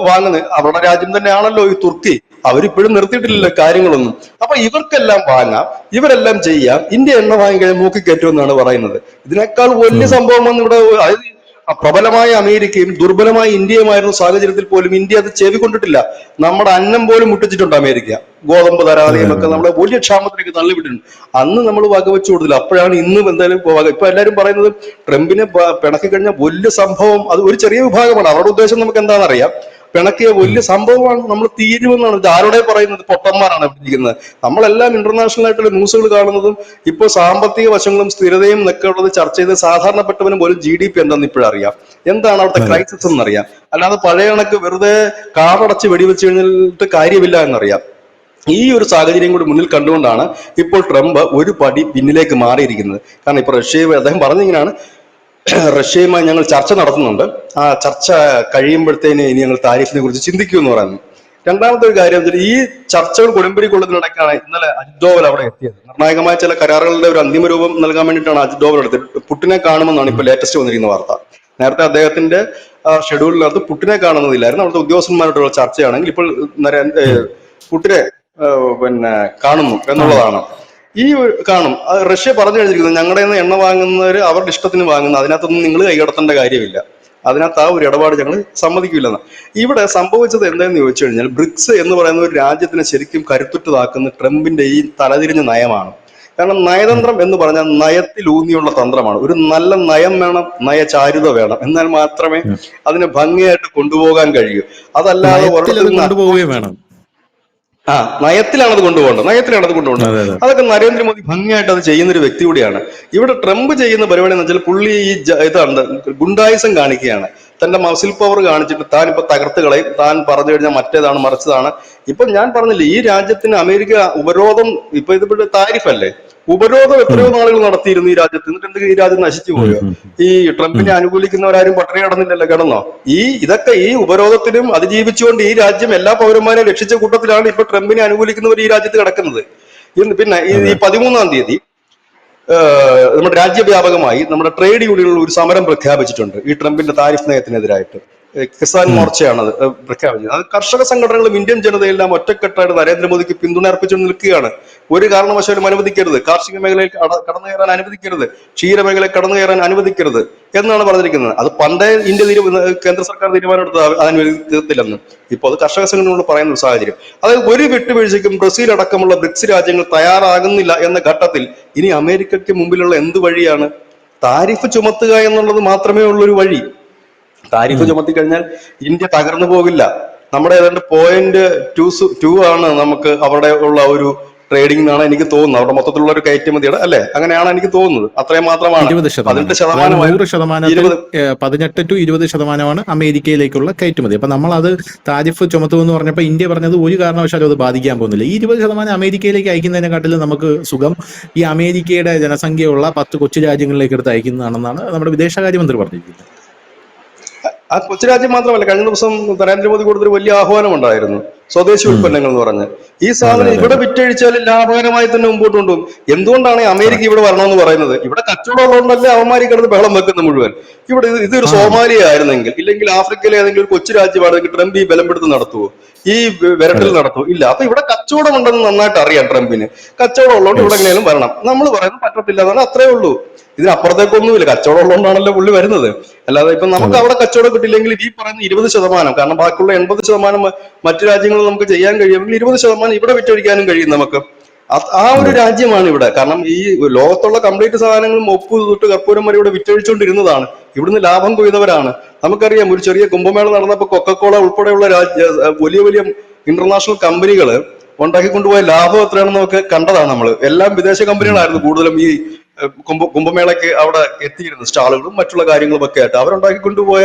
വാങ്ങുന്നത്. അവരുടെ രാജ്യം തന്നെയാണല്ലോ ഈ തുർക്കി. അവരിപ്പോഴും നിർത്തിയിട്ടില്ലല്ലോ കാര്യങ്ങളൊന്നും. അപ്പൊ ഇവർക്കെല്ലാം വാങ്ങാം, ഇവരെല്ലാം ചെയ്യാം. ഇന്ത്യ എണ്ണ വാങ്ങിക്കഴിഞ്ഞാൽ മൂക്കിക്കയറ്റുമെന്നാണ് പറയുന്നത്. ഇതിനേക്കാൾ വലിയ സംഭവമാണ് ഇവിടെ. പ്രബലമായ അമേരിക്കയും ദുർബലമായ ഇന്ത്യയുമായിരുന്ന സാഹചര്യത്തിൽ പോലും ഇന്ത്യ അത് ചെവിക്കൊണ്ടിട്ടില്ല. നമ്മുടെ അന്നം പോലും മുട്ടിച്ചിട്ടുണ്ട് അമേരിക്ക. ഗോതമ്പ് തരാതെയും ഒക്കെ നമ്മളെ വലിയ ക്ഷാമത്തിലേക്ക് തള്ളിവിട്ടിട്ടുണ്ട്. അന്ന് നമ്മൾ വകവെച്ചു കൊടുത്തില്ല. അപ്പോഴാണ് ഇന്ന് എന്തായാലും ഇപ്പൊ എല്ലാവരും പറയുന്നത് ട്രംപിനെ പിണക്കി കഴിഞ്ഞാൽ വലിയ സംഭവം. അത് ഒരു ചെറിയ വിഭാഗമാണ്. അവരുടെ ഉദ്ദേശം നമുക്ക് എന്താണെന്നറിയാം. പിണക്കിയ വലിയ സംഭവമാണ്, നമ്മൾ തീരുമെന്നാണ്. ഇത് ആരോടെ പറയുന്നത്? പൊട്ടന്മാരാണ് ഇരിക്കുന്നത്. നമ്മളെല്ലാം ഇന്റർനാഷണൽ ആയിട്ടുള്ള ന്യൂസുകൾ കാണുന്നതും ഇപ്പോൾ സാമ്പത്തിക വശങ്ങളും സ്ഥിരതയും എന്നൊക്കെ ഉള്ളത് ചർച്ച ചെയ്ത് സാധാരണപ്പെട്ടവനും പോലും GDP എന്താണെന്ന് ഇപ്പോഴറിയാം, എന്താണ് അവിടുത്തെ ക്രൈസിസ് എന്നറിയാം. അല്ലാതെ പഴയ കണക്ക് വെറുതെ കാറടച്ച് വെടിവെച്ച് കഴിഞ്ഞിട്ട് കാര്യമില്ല എന്നറിയാം. ഈ ഒരു സാഹചര്യം കൂടി മുന്നിൽ കണ്ടുകൊണ്ടാണ് ഇപ്പോൾ ട്രംപ് ഒരു പടി പിന്നിലേക്ക് മാറിയിരിക്കുന്നത്. കാരണം ഇപ്പൊ അദ്ദേഹം പറഞ്ഞിങ്ങനെയാണ്, റഷ്യയുമായി ഞങ്ങൾ ചർച്ച നടത്തുന്നുണ്ട്, ആ ചർച്ച കഴിയുമ്പോഴത്തേന് ഇനി ഞങ്ങൾ താരിഫിനെ കുറിച്ച് ചിന്തിക്കൂ എന്ന് പറയുന്നു. രണ്ടാമത്തെ ഒരു കാര്യം, ഈ ചർച്ചകൾ കൊടുമ്പിരിക്കൊള്ളുന്നതിനിടയ്ക്കാണ് ഇന്നലെ അജിത് ഡോവൽ അവിടെ എത്തിയത്. നിർണായകമായ ചില കരാറുകളുടെ ഒരു അന്തിമ രൂപം നൽകാൻ വേണ്ടിയിട്ടാണ് അജിത് ഡോവൽ എടുത്തത്. പുട്ടിനെ കാണുമെന്നാണ് ഇപ്പോൾ ലേറ്റസ്റ്റ് വന്നിരിക്കുന്ന വാർത്ത. നേരത്തെ അദ്ദേഹത്തിന്റെ ഷെഡ്യൂളിനകത്ത് പുട്ടിനെ കാണുന്നതില്ലായിരുന്നു. അവിടുത്തെ ഉദ്യോഗസ്ഥന്മാരോടുള്ള ചർച്ചയാണെങ്കിൽ ഇപ്പോൾ പുട്ടിനെ കാണുന്നു എന്നുള്ളതാണ്. ഈ കാണും റഷ്യ പറഞ്ഞു കഴിഞ്ഞിരിക്കുന്നത്, ഞങ്ങളുടെ നിന്ന് എണ്ണ വാങ്ങുന്നവർ അവരുടെ ഇഷ്ടത്തിന് വാങ്ങുന്നു, അതിനകത്തൊന്നും നിങ്ങൾ കൈകടത്തേണ്ട കാര്യമില്ല, അതിനകത്ത് ആ ഒരു ഇടപാട് ഞങ്ങൾ സമ്മതിക്കില്ലെന്ന്. ഇവിടെ സംഭവിച്ചത് എന്താണെന്ന് ചോദിച്ചു കഴിഞ്ഞാൽ, ബ്രിക്സ് എന്ന് പറയുന്ന ഒരു രാജ്യത്തിനെ ശരിക്കും കരുത്തുറ്റതാക്കുന്ന ട്രംപിന്റെ ഈ തലതിരിഞ്ഞ നയമാണ്. കാരണം നയതന്ത്രം എന്ന് പറഞ്ഞാൽ നയത്തിലൂന്നിയുള്ള തന്ത്രമാണ്. ഒരു നല്ല നയം വേണം, നയചാരുത വേണം, എന്നാൽ മാത്രമേ അതിനെ ഭംഗിയായിട്ട് കൊണ്ടുപോകാൻ കഴിയൂ. അതല്ലാതെ വേണം. നയത്തിലാണ് അത് കൊണ്ടുപോകേണ്ടത്. അതൊക്കെ നരേന്ദ്രമോദി ഭംഗിയായിട്ട് അത് ചെയ്യുന്ന ഒരു വ്യക്തി കൂടിയാണ്. ഇവിടെ ട്രംപ് ചെയ്യുന്ന പരിപാടി എന്ന് വെച്ചാൽ പുള്ളി ഈ ഗുണ്ടായിസം കാണിക്കുകയാണ്. തന്റെ മസിൽ പവർ കാണിച്ചിട്ട് താൻ ഇപ്പൊ തകർത്ത് കളയും, താൻ പറഞ്ഞു കഴിഞ്ഞാൽ മറ്റേതാണ് മറിച്ചതാണ്. ഇപ്പൊ ഞാൻ പറഞ്ഞില്ലേ, ഈ രാജ്യത്തിന് അമേരിക്ക ഉപരോധം, ഇപ്പൊ ഇതിപ്പോ താരിഫല്ലേ, ഉപരോധം എത്രയോ നാളുകൾ നടത്തിയിരുന്നു ഈ രാജ്യത്ത്. എന്നിട്ട് എന്തെങ്കിലും ഈ രാജ്യം നശിച്ചു പോയോ? ഈ ട്രംപിനെ അനുകൂലിക്കുന്നവരാരും പട്ടണി കിടന്നില്ലല്ലോ, കിടന്നോ? ഇതൊക്കെ ഈ ഉപരോധത്തിനും അതിജീവിച്ചുകൊണ്ട് ഈ രാജ്യം എല്ലാ പൗരന്മാരെയും രക്ഷിച്ച കൂട്ടത്തിലാണ് ഇപ്പൊ ട്രംപിനെ അനുകൂലിക്കുന്നവർ ഈ രാജ്യത്ത് കിടക്കുന്നത്. പിന്നെ ഈ 13-ാം തീയതി നമ്മുടെ രാജ്യവ്യാപകമായി നമ്മുടെ ട്രേഡ് യൂണിയനുകൾ ഒരു സമരം പ്രഖ്യാപിച്ചിട്ടുണ്ട് ഈ ട്രംപിന്റെ താരിഫ് നയത്തിനെതിരായിട്ട്. കിസാൻ മോർച്ചയാണ് അത് പ്രഖ്യാപിച്ചത്. അത് കർഷക സംഘടനകളും ഇന്ത്യൻ ജനതയെല്ലാം ഒറ്റക്കെട്ടായിട്ട് നരേന്ദ്രമോദിക്ക് പിന്തുണ അർപ്പിച്ചുകൊണ്ട് നിൽക്കുകയാണ്. ഒരു കാരണവശാലും അനുവദിക്കരുത്, കാർഷിക മേഖലയിൽ കടന്നു കയറാൻ അനുവദിക്കരുത്, ക്ഷീരമേഖലയിൽ കടന്നു കയറാൻ അനുവദിക്കരുത് എന്നാണ് പറഞ്ഞിരിക്കുന്നത്. അത് പണ്ടേ കേന്ദ്ര സർക്കാർ തീരുമാനം എടുത്തത് അനുവദിക്കത്തില്ലെന്ന്. ഇപ്പോൾ അത് കർഷക സംഘടനകളോട് പറയുന്ന ഒരു സാഹചര്യം. അതായത് ഒരു വിട്ടുവീഴ്ചയ്ക്കും ബ്രസീൽ അടക്കമുള്ള ബ്രിക്സ് രാജ്യങ്ങൾ തയ്യാറാകുന്നില്ല എന്ന ഘട്ടത്തിൽ ഇനി അമേരിക്കയ്ക്ക് മുമ്പിലുള്ള എന്ത് വഴിയാണ്? താരിഫ് ചുമത്തുക എന്നുള്ളത് മാത്രമേ ഉള്ളൊരു വഴി. താരിഫ് ചുമത്തി കഴിഞ്ഞാൽ ഇന്ത്യ തകർന്നു പോകില്ല. നമ്മുടെ ഏതാണ്ട് 0.2 ആണ് നമുക്ക് അവിടെ ഉള്ള ഒരു ട്രേഡിംഗ് എന്നാണ് എനിക്ക് തോന്നുന്നത്. അവിടെ മൊത്തത്തിലുള്ള ഒരു കയറ്റുമതിയുടെ അല്ലെ, അങ്ങനെയാണ് എനിക്ക് തോന്നുന്നത്. അത്രയും മാത്രമാണ്. 18 to 20% അമേരിക്കയിലേക്കുള്ള കയറ്റുമതി. അപ്പൊ നമ്മൾ അത് താരിഫ് ചുമത്തുമെന്ന് പറഞ്ഞപ്പോൾ ഇന്ത്യ പറഞ്ഞത് ഒരു കാരണവശാലും അത് ബാധിക്കാൻ പോകുന്നില്ല. ഈ 20% അമേരിക്കയിലേക്ക് അയക്കുന്നതിനെക്കാട്ടിലും നമുക്ക് സുഖം ഈ അമേരിക്കയുടെ ജനസംഖ്യയുള്ള 10 കൊച്ചു രാജ്യങ്ങളിലേക്ക് എടുത്ത് അയക്കുന്നതാണെന്നാണ് നമ്മുടെ വിദേശകാര്യമന്ത്രി പറഞ്ഞിരിക്കുന്നത്. ആ കൊച്ചു രാജ്യം മാത്രമല്ല, കഴിഞ്ഞ ദിവസം നരേന്ദ്രമോദി കൊടുത്തൊരു വലിയ ആഹ്വാനം ഉണ്ടായിരുന്നു, സ്വദേശി ഉൽപ്പന്നങ്ങൾ എന്ന് പറഞ്ഞ്. ഈ സാധനം ഇവിടെ വിറ്റഴിച്ചാൽ ലാഭകരമായി തന്നെ മുമ്പോട്ട് കൊണ്ടുപോകും. എന്തുകൊണ്ടാണ് അമേരിക്ക ഇവിടെ വരണമെന്ന് പറയുന്നത്? ഇവിടെ കച്ചവടം ഉള്ളതുകൊണ്ടല്ലേ അവന്മാരി കിടന്ന് ബഹളം വെക്കുന്ന മുഴുവൻ. ഇവിടെ ഇതൊരു സോമാലിയ ആയിരുന്നെങ്കിൽ, ഇല്ലെങ്കിൽ ആഫ്രിക്കയിലെ ഏതെങ്കിലും ഒരു കൊച്ചു രാജ്യമാണെങ്കിൽ ട്രംപ് ഈ ബലപ്പെടുത്തി നടത്തുവോ? ഈ വിരട്ടിൽ നടത്തുവോ? ഇല്ല. അപ്പൊ ഇവിടെ കച്ചവടം ഉണ്ടെന്ന് നന്നായിട്ട് അറിയാം ട്രംപിന്. കച്ചവടം ഉള്ളതുകൊണ്ട് ഇവിടെ എങ്ങനെയും വരണം. നമ്മൾ പറയുന്നത് പറ്റത്തില്ല എന്നാണ്, അത്രേ ഉള്ളൂ. ഇതിനപ്പുറത്തേക്കൊന്നുമില്ല. കച്ചവടം ഉള്ളതുകൊണ്ടാണല്ലോ പുള്ളി വരുന്നത്. അല്ലാതെ ഇപ്പൊ നമുക്ക് അവിടെ കച്ചവടം കിട്ടില്ലെങ്കിൽ ഈ പറയുന്ന 20%, കാരണം ബാക്കിയുള്ള 80% മറ്റു രാജ്യങ്ങളിൽ നമുക്ക് ചെയ്യാൻ കഴിയുമെങ്കിൽ 20% ഇവിടെ വിറ്റഴിക്കാനും കഴിയും നമുക്ക്. ആ ഒരു രാജ്യമാണ് ഇവിടെ. കാരണം ഈ ലോകത്തുള്ള കംപ്ലീറ്റ് സാധനങ്ങളും ഒപ്പ് തൊട്ട് കർപ്പൂരം വരെ ഇവിടെ വിറ്റഴിച്ചുകൊണ്ടിരുന്നതാണ്. ഇവിടുന്ന് ലാഭം കൊയ്യുന്നവരാണ്. നമുക്കറിയാം, ഒരു ചെറിയ കുംഭമേള നടന്നപ്പോൾ കൊക്കക്കോള ഉൾപ്പെടെയുള്ള വലിയ വലിയ ഇന്റർനാഷണൽ കമ്പനികൾ ഉണ്ടാക്കിക്കൊണ്ടുപോയ ലാഭം എത്രയാണെന്ന് നമുക്ക് കണ്ടതാണ് നമ്മൾ. എല്ലാം വിദേശ കമ്പനികളായിരുന്നു കൂടുതലും ഈ കുംഭമേളയ്ക്ക് അവിടെ എത്തിയിരുന്ന സ്റ്റാളുകളും മറ്റുള്ള കാര്യങ്ങളും ഒക്കെ ആയിട്ട്. അവരുണ്ടാക്കിക്കൊണ്ടുപോയ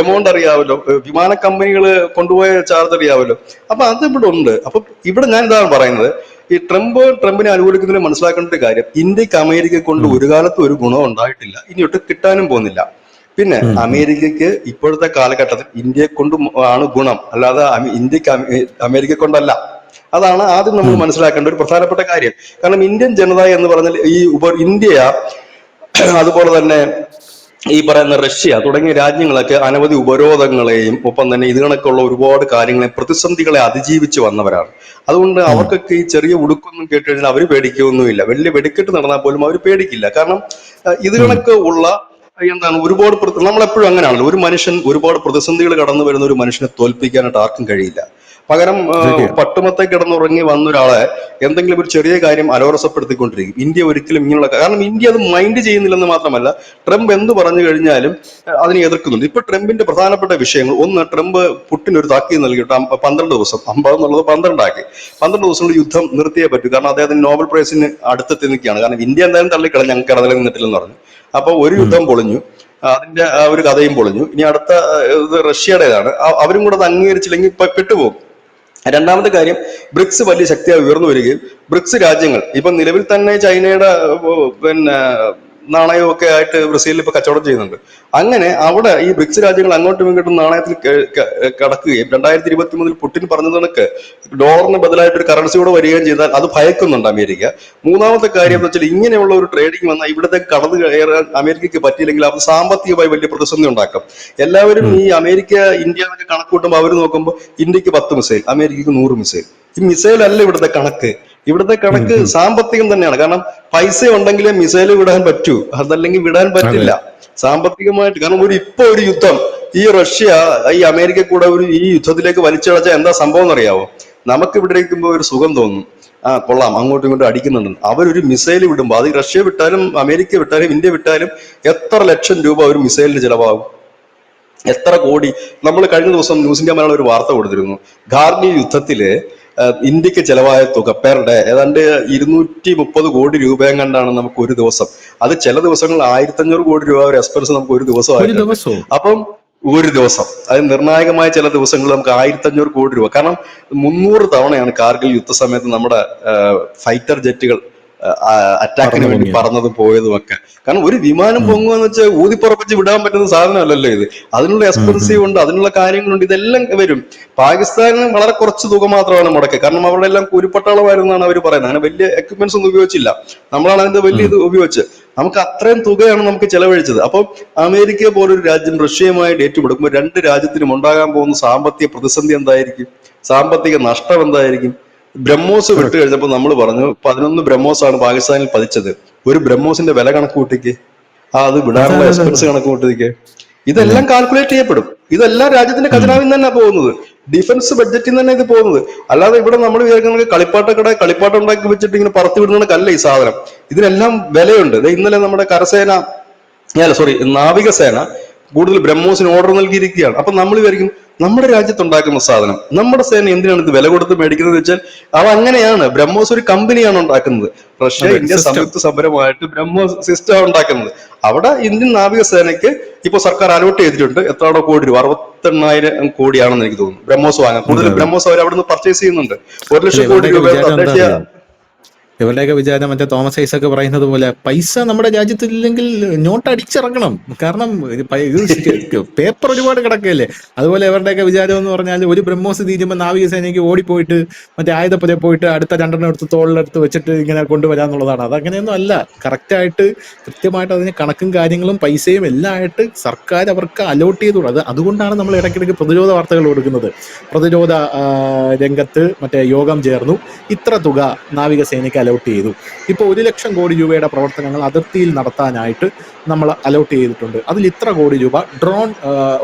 എമൗണ്ട് അറിയാമല്ലോ, വിമാന കമ്പനികൾ കൊണ്ടുപോയ ചാർജ് അറിയാമല്ലോ. അപ്പൊ അത് ഇവിടെ ഉണ്ട്. അപ്പൊ ഇവിടെ ഞാൻ ഇതാണ് പറയുന്നത്, ഈ ട്രംപിനെ അനുകൂലിക്കുന്നതിന് മനസ്സിലാക്കേണ്ട ഒരു കാര്യം, ഇന്ത്യക്ക് അമേരിക്ക കൊണ്ട് ഒരു കാലത്തും ഒരു ഗുണം ഉണ്ടായിട്ടില്ല, ഇനിയൊട്ട് കിട്ടാനും പോകുന്നില്ല. പിന്നെ അമേരിക്കക്ക് ഇപ്പോഴത്തെ കാലഘട്ടത്തിൽ ഇന്ത്യയെ കൊണ്ട് ആണ് ഗുണം, അല്ലാതെ ഇന്ത്യക്ക് അമേരിക്ക കൊണ്ടല്ല. അതാണ് ആദ്യം നമ്മൾ മനസ്സിലാക്കേണ്ട ഒരു പ്രധാനപ്പെട്ട കാര്യം. കാരണം ഇന്ത്യൻ ജനത എന്ന് പറഞ്ഞാൽ ഇന്ത്യ, അതുപോലെ തന്നെ ഈ പറയുന്ന റഷ്യ തുടങ്ങിയ രാജ്യങ്ങളൊക്കെ അനവധി ഉപരോധങ്ങളെയും ഒപ്പം തന്നെ ഇത് കണക്കുള്ള ഒരുപാട് കാര്യങ്ങളെ, പ്രതിസന്ധികളെ അതിജീവിച്ച് വന്നവരാണ്. അതുകൊണ്ട് അവർക്കൊക്കെ ഈ ചെറിയ ഉടുക്കൊന്നും കേട്ട് കഴിഞ്ഞാൽ അവർ പേടിക്കുകയൊന്നുമില്ല. വലിയ വെടിക്കെട്ട് നടന്നാൽ പോലും അവർ പേടിക്കില്ല. കാരണം ഇത് കണക്ക് ഉള്ള എന്താണ് ഒരുപാട് നമ്മളെപ്പോഴും അങ്ങനെയാണല്ലോ, ഒരു മനുഷ്യൻ ഒരുപാട് പ്രതിസന്ധികൾ കടന്നു വരുന്ന ഒരു മനുഷ്യനെ തോൽപ്പിക്കാനായിട്ട് ആർക്കും കഴിയില്ല. പകരം പട്ടുമത്തെ കിടന്നുറങ്ങി വന്നൊരാളെ എന്തെങ്കിലും ഒരു ചെറിയ കാര്യം അലോരസപ്പെടുത്തിക്കൊണ്ടിരിക്കും. ഇന്ത്യ ഒരിക്കലും ഇങ്ങനെയുള്ള, കാരണം ഇന്ത്യ അത് മൈൻഡ് ചെയ്യുന്നില്ലെന്ന് മാത്രമല്ല, ട്രംപ് എന്ത് പറഞ്ഞു കഴിഞ്ഞാലും അതിനെ എതിർക്കുന്നുണ്ട്. ഇപ്പൊ ട്രംപിന്റെ പ്രധാനപ്പെട്ട വിഷയങ്ങൾ, ഒന്ന്, ട്രംപ് പുട്ടിന് ഒരു താക്കീത് നൽകിയിട്ട് 12 ദിവസം, 50 എന്നുള്ളത് 12 ആക്കി, 12 ദിവസം യുദ്ധം നിർത്തിയേ പറ്റൂ. കാരണം അദ്ദേഹത്തിന് നോബൽ പ്രൈസിന് അടുത്തെത്തി നിൽക്കുകയാണ്. കാരണം ഇന്ത്യ എന്തായാലും തള്ളിക്കളഞ്ഞ് ഞങ്ങൾക്ക് അതിൽ നിന്നിട്ടില്ലെന്ന് പറഞ്ഞു. അപ്പൊ ഒരു യുദ്ധം പൊളിഞ്ഞു, അതിന്റെ ആ ഒരു കഥയും പൊളിഞ്ഞു. ഇനി അടുത്ത ഇത് റഷ്യയുടേതാണ്. അവരും കൂടെ അത് അംഗീകരിച്ചില്ലെങ്കിൽ പെട്ടുപോകും. രണ്ടാമത്തെ കാര്യം, ബ്രിക്സ് വലിയ ശക്തിയായി ഉയർന്നു വരികയും ബ്രിക്സ് രാജ്യങ്ങൾ ഇപ്പൊ നിലവിൽ തന്നെ ചൈനയുടെ പിന്നെ നാണയമൊക്കെ ആയിട്ട് ബ്രസീലിൽ ഇപ്പൊ കച്ചവടം ചെയ്യുന്നുണ്ട്. അങ്ങനെ അവിടെ ഈ ബ്രിക്സ് രാജ്യങ്ങൾ അങ്ങോട്ടും ഇങ്ങോട്ടും നാണയത്തിൽ കടക്കുകയും 2020 മുതൽ പുടിൻ പറഞ്ഞത് കണക്ക് ഡോളറിന് ബദലായിട്ട് ഒരു കറൻസി കൂടെ വരികയും ചെയ്താൽ അത് ഭയക്കുന്നുണ്ട് അമേരിക്ക. മൂന്നാമത്തെ കാര്യം എന്ന് വെച്ചാൽ, ഇങ്ങനെയുള്ള ഒരു ട്രേഡിംഗ് വന്നാൽ ഇവിടത്തെ കടന്നു കയറാൻ അമേരിക്കക്ക് പറ്റിയില്ലെങ്കിൽ അത് സാമ്പത്തികമായി വലിയ പ്രതിസന്ധി ഉണ്ടാക്കും. എല്ലാവരും ഈ അമേരിക്ക ഇന്ത്യ എന്നൊക്കെ കണക്കൂട്ടുമ്പോൾ അവർ നോക്കുമ്പോൾ ഇന്ത്യക്ക് 10 മിസൈൽ, അമേരിക്കക്ക് 100 മിസൈൽ. ഈ മിസൈൽ അല്ല ഇവിടുത്തെ കണക്ക്. ഇവിടുത്തെ കണക്ക് സാമ്പത്തികം തന്നെയാണ്. കാരണം പൈസ ഉണ്ടെങ്കിലേ മിസൈൽ വിടാൻ പറ്റൂ, അതല്ലെങ്കിൽ വിടാൻ പറ്റില്ല സാമ്പത്തികമായിട്ട്. കാരണം ഇപ്പൊ ഒരു യുദ്ധം ഈ റഷ്യ ഈ അമേരിക്ക കൂടെ ഈ യുദ്ധത്തിലേക്ക് വലിച്ചടച്ച എന്താ സംഭവം എന്നറിയാവോ? നമുക്ക് ഇവിടെ ഇരിക്കുമ്പോൾ ഒരു സുഖം തോന്നും, കൊള്ളാം, അങ്ങോട്ടും ഇങ്ങോട്ടും അടിക്കുന്നുണ്ട്. അവരൊരു മിസൈൽ വിടുമ്പോൾ, അത് റഷ്യ വിട്ടാലും അമേരിക്ക വിട്ടാലും ഇന്ത്യ വിട്ടാലും എത്ര ലക്ഷം രൂപ ഒരു മിസൈലിന് ചിലവാകും, എത്ര കോടി. നമ്മൾ കഴിഞ്ഞ ദിവസം ന്യൂസ് ഇന്ത്യ മലയാളം ഒരു വാർത്ത കൊടുത്തിരുന്നു. ഖാർഗിൽ യുദ്ധത്തില് ഇന്ത്യക്ക് ചെലവായ തുക പെർ ഡേ ഏതാണ്ട് 230 കോടി രൂപയും കണ്ടാണ് നമുക്ക് ഒരു ദിവസം. അത് ചില ദിവസങ്ങളിൽ 1500 കോടി രൂപ ഒരു എക്സ്പെൻസ് നമുക്ക് ഒരു ദിവസമായിരുന്നു. അപ്പം ഒരു ദിവസം, അത് നിർണായകമായ ചില ദിവസങ്ങളിൽ നമുക്ക് 1500 കോടി രൂപ. കാരണം 300 തവണയാണ് കാർഗിൽ യുദ്ധസമയത്ത് നമ്മുടെ ഫൈറ്റർ ജെറ്റുകൾ അറ്റാക്കിന് പറന്നു വേണ്ടി പൊങ്ങിയത്. പറന്നതും പോയതും ഒക്കെ. കാരണം ഒരു വിമാനം ഉം. പൊങ്ങുക എന്ന് വെച്ചാൽ ഊതിപ്പുറപ്പിച്ച് വിടാൻ പറ്റുന്ന സാധനമല്ലല്ലോ ഇത്. അതിനുള്ള ഉം. ഉം. എക്സ്പെൻസീവ് ഉണ്ട്, അതിനുള്ള കാര്യങ്ങളുണ്ട്, ഇതെല്ലാം വരും. പാകിസ്ഥാന് വളരെ കുറച്ച് തുക മാത്രമാണ് മുടക്കിയത്. കാരണം അവരുടെ എല്ലാം കൂലിപ്പട്ടാളമായിരുന്നാണ് അവർ പറയുന്നത്. അങ്ങനെ വലിയ എക്യുപ്മെന്റ്സ് ഒന്നും ഉപയോഗിച്ചില്ല. നമ്മളാണ് അതിന്റെ വലിയ ഉം. ഇത് ഉപയോഗിച്ച് നമുക്ക് അത്രയും തുകയാണ് നമുക്ക് ചെലവഴിച്ചത്. അപ്പോൾ അമേരിക്ക പോലൊരു രാജ്യം റഷ്യയുമായിട്ട് ഏറ്റുമുടുമ്പോൾ രണ്ട് രാജ്യത്തിനും ഉണ്ടാകാൻ പോകുന്ന സാമ്പത്തിക പ്രതിസന്ധി എന്തായിരിക്കും, സാമ്പത്തിക നഷ്ടം എന്തായിരിക്കും? ബ്രഹ്മോസ് വിട്ട് Correct. കഴിഞ്ഞപ്പോൾ നമ്മൾ പറഞ്ഞു 11 ബ്രഹ്മോസാണ് പാകിസ്ഥാനിൽ പതിച്ചത്. ഒരു ബ്രഹ്മോസിന്റെ വില കണക്ക് കൂട്ടിക്ക്, അത് അതെ വിടാനുള്ള അതെ അതെ എക്സ്പെൻസ് അതെ. കണക്ക് കൂട്ടിക്ക്. പിന്നെ ഇതെല്ലാം കാൽക്കുലേറ്റ് ചെയ്യപ്പെടും. ഇതെല്ലാം രാജ്യത്തിന്റെ ഉം. ഖജനാവിൽ തന്നെ പോകുന്നത്, ഡിഫൻസ് ബഡ്ജറ്റിൽ തന്നെ ഇത് പോകുന്നത്. അല്ലാതെ ഇവിടെ നമ്മൾ വിചാരിക്കുന്നത് കളിപ്പാട്ടക്കട കളിപ്പാട്ടം ഉണ്ടാക്കി വെച്ചിട്ട് ഇങ്ങനെ പറത്തി വിടുന്നതല്ല ഈ സാധനം. ഇതിനെല്ലാം വിലയുണ്ട്. ദേ ഇന്നലെ നമ്മുടെ കരസേന, സോറി, നാവികസേന കൂടുതൽ ബ്രഹ്മോസിന് ഓർഡർ നൽകിയിരിക്കുകയാണ്. അപ്പൊ നമ്മൾ വിചാരിക്കും നമ്മുടെ രാജ്യത്തുണ്ടാക്കുന്ന സാധനം നമ്മുടെ സേന എന്തിനാണ് ഇത് വില കൊടുത്ത് മേടിക്കുന്നത് വെച്ചാൽ അവ അങ്ങനെയാണ്. ബ്രഹ്മോസ് ഒരു കമ്പനിയാണ് ഉണ്ടാക്കുന്നത്. റഷ്യ അതെ, ഇന്ത്യ സിസ്റ്റം. സംയുക്ത സമരമായിട്ട് ബ്രഹ്മോസ് സിസ്റ്റം ഉണ്ടാക്കുന്നത്. അവിടെ ഇന്ത്യൻ നാവികസേനയ്ക്ക് ഇപ്പൊ സർക്കാർ അലോട്ട് ചെയ്തിട്ടുണ്ട് എത്രയോ കോടി രൂപ, 68,000 കോടിയാണെന്ന് എനിക്ക് തോന്നുന്നു ബ്രഹ്മോസ് വാങ്ങാൻ. അതെ കൂടുതൽ അതെ. ബ്രഹ്മോസ് അവർ അവിടുന്ന് പർച്ചേസ് ചെയ്യുന്നുണ്ട്. 1 അല്ല, ലക്ഷം കോടി ഇവരുടെയൊക്കെ രൂപ വിചാരം എന്താ തദ്ദേശീയ. അറിയോ? ഇവരുടെയൊക്കെ വിചാരം മറ്റേ തോമസ് ഐസക്ക് പറയുന്നത് പോലെ പൈസ നമ്മുടെ രാജ്യത്തില്ലെങ്കിൽ നോട്ട് അടിച്ചിറക്കണം. കാരണം ഇത് പേപ്പർ ഒരുപാട് കിടക്കുകയല്ലേ. അതുപോലെ ഇവരുടെയൊക്കെ വിചാരം എന്ന് പറഞ്ഞാൽ ഒരു ബ്രഹ്മോസ് തീരുമ്പോൾ നാവികസേനയ്ക്ക് ഓടിപ്പോയിട്ട് മറ്റേ ആയുധപ്പുര പോയിട്ട് അടുത്ത 2 എടുത്ത് തോളിലെടുത്ത് വെച്ചിട്ട് ഇങ്ങനെ കൊണ്ടുവരാന്നുള്ളതാണ്. അതങ്ങനെയൊന്നും അല്ല. കറക്റ്റായിട്ട് കൃത്യമായിട്ട് അതിന് കണക്കും കാര്യങ്ങളും പൈസയും എല്ലാം ആയിട്ട് സർക്കാർ അവർക്ക് അലോട്ട് ചെയ്തു. അതുകൊണ്ടാണ് നമ്മൾ ഇടയ്ക്കിടയ്ക്ക് പ്രതിരോധ വാർത്തകൾ കൊടുക്കുന്നത്. പ്രതിരോധ രംഗത്ത് മറ്റേ യോഗം ചേർന്നു, ഇത്ര തുക നാവികസേനയ്ക്ക് അലോട്ട് ചെയ്തു. ഇപ്പോൾ 1 ലക്ഷം കോടി രൂപയുടെ പ്രവർത്തനങ്ങൾ അതിർത്തിയിൽ നടത്താനായിട്ട് നമ്മൾ അലോട്ട് ചെയ്തിട്ടുണ്ട്. അതിൽ ഇത്ര കോടി രൂപ ഡ്രോൺ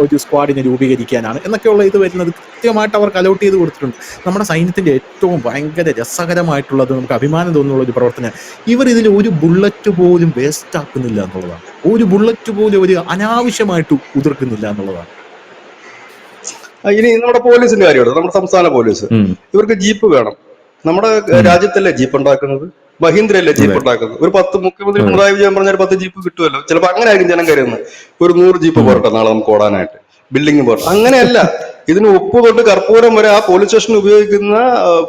ഒരു സ്ക്വാഡിനെ രൂപീകരിക്കാനാണ് എന്നൊക്കെയുള്ള ഇത് വരുന്നത് കൃത്യമായിട്ട് അവർക്ക് അലോട്ട് ചെയ്ത് കൊടുത്തിട്ടുണ്ട്. നമ്മുടെ സൈന്യത്തിന്റെ ഏറ്റവും ഭയങ്കര രസകരമായിട്ടുള്ളത്, നമുക്ക് അഭിമാനം തോന്നുന്ന ഒരു പ്രവർത്തനം, ഇവർ ഇതിൽ ഒരു ബുള്ളറ്റ് പോലും വേസ്റ്റ് ആക്കുന്നില്ല എന്നുള്ളതാണ്. ഒരു ബുള്ളറ്റ് പോലും ഒരു അനാവശ്യമായിട്ട് ഉതിർക്കുന്നില്ല എന്നുള്ളതാണ്. ഇനി നമ്മുടെ പോലീസിന്റെ കാര്യമാണ്. നമ്മുടെ സംസ്ഥാന പോലീസ്, ഉം. ഇവർക്ക് ജീപ്പ് വേണം. നമ്മുടെ ഉം. രാജ്യത്തല്ലേ ജീപ്പ് ഉണ്ടാക്കുന്നത്, മഹീന്ദ്രയല്ലേ ജീപ്പ് അതെ ഉണ്ടാക്കുന്നത്. ഒരു 10 മുഖ്യമന്ത്രി അതെ. പിണറായി വിജയൻ പറഞ്ഞ 10 ജീപ്പ് കിട്ടുമല്ലോ. ചിലപ്പോൾ അങ്ങനെ ആയിരിക്കും ജനം കരുതുന്നത്. ഒരു 100 ജീപ്പ് ഉം. പോരട്ടെ നാളെ നമുക്ക് ഓടാനായിട്ട്, ബിൽഡിംഗ് പോരട്ടെ. അങ്ങനെയല്ല. ഇതിന് ഉപ്പ് തൊട്ട് കർപ്പൂരം വരെ ആ പോലീസ് സ്റ്റേഷനിൽ ഉപയോഗിക്കുന്ന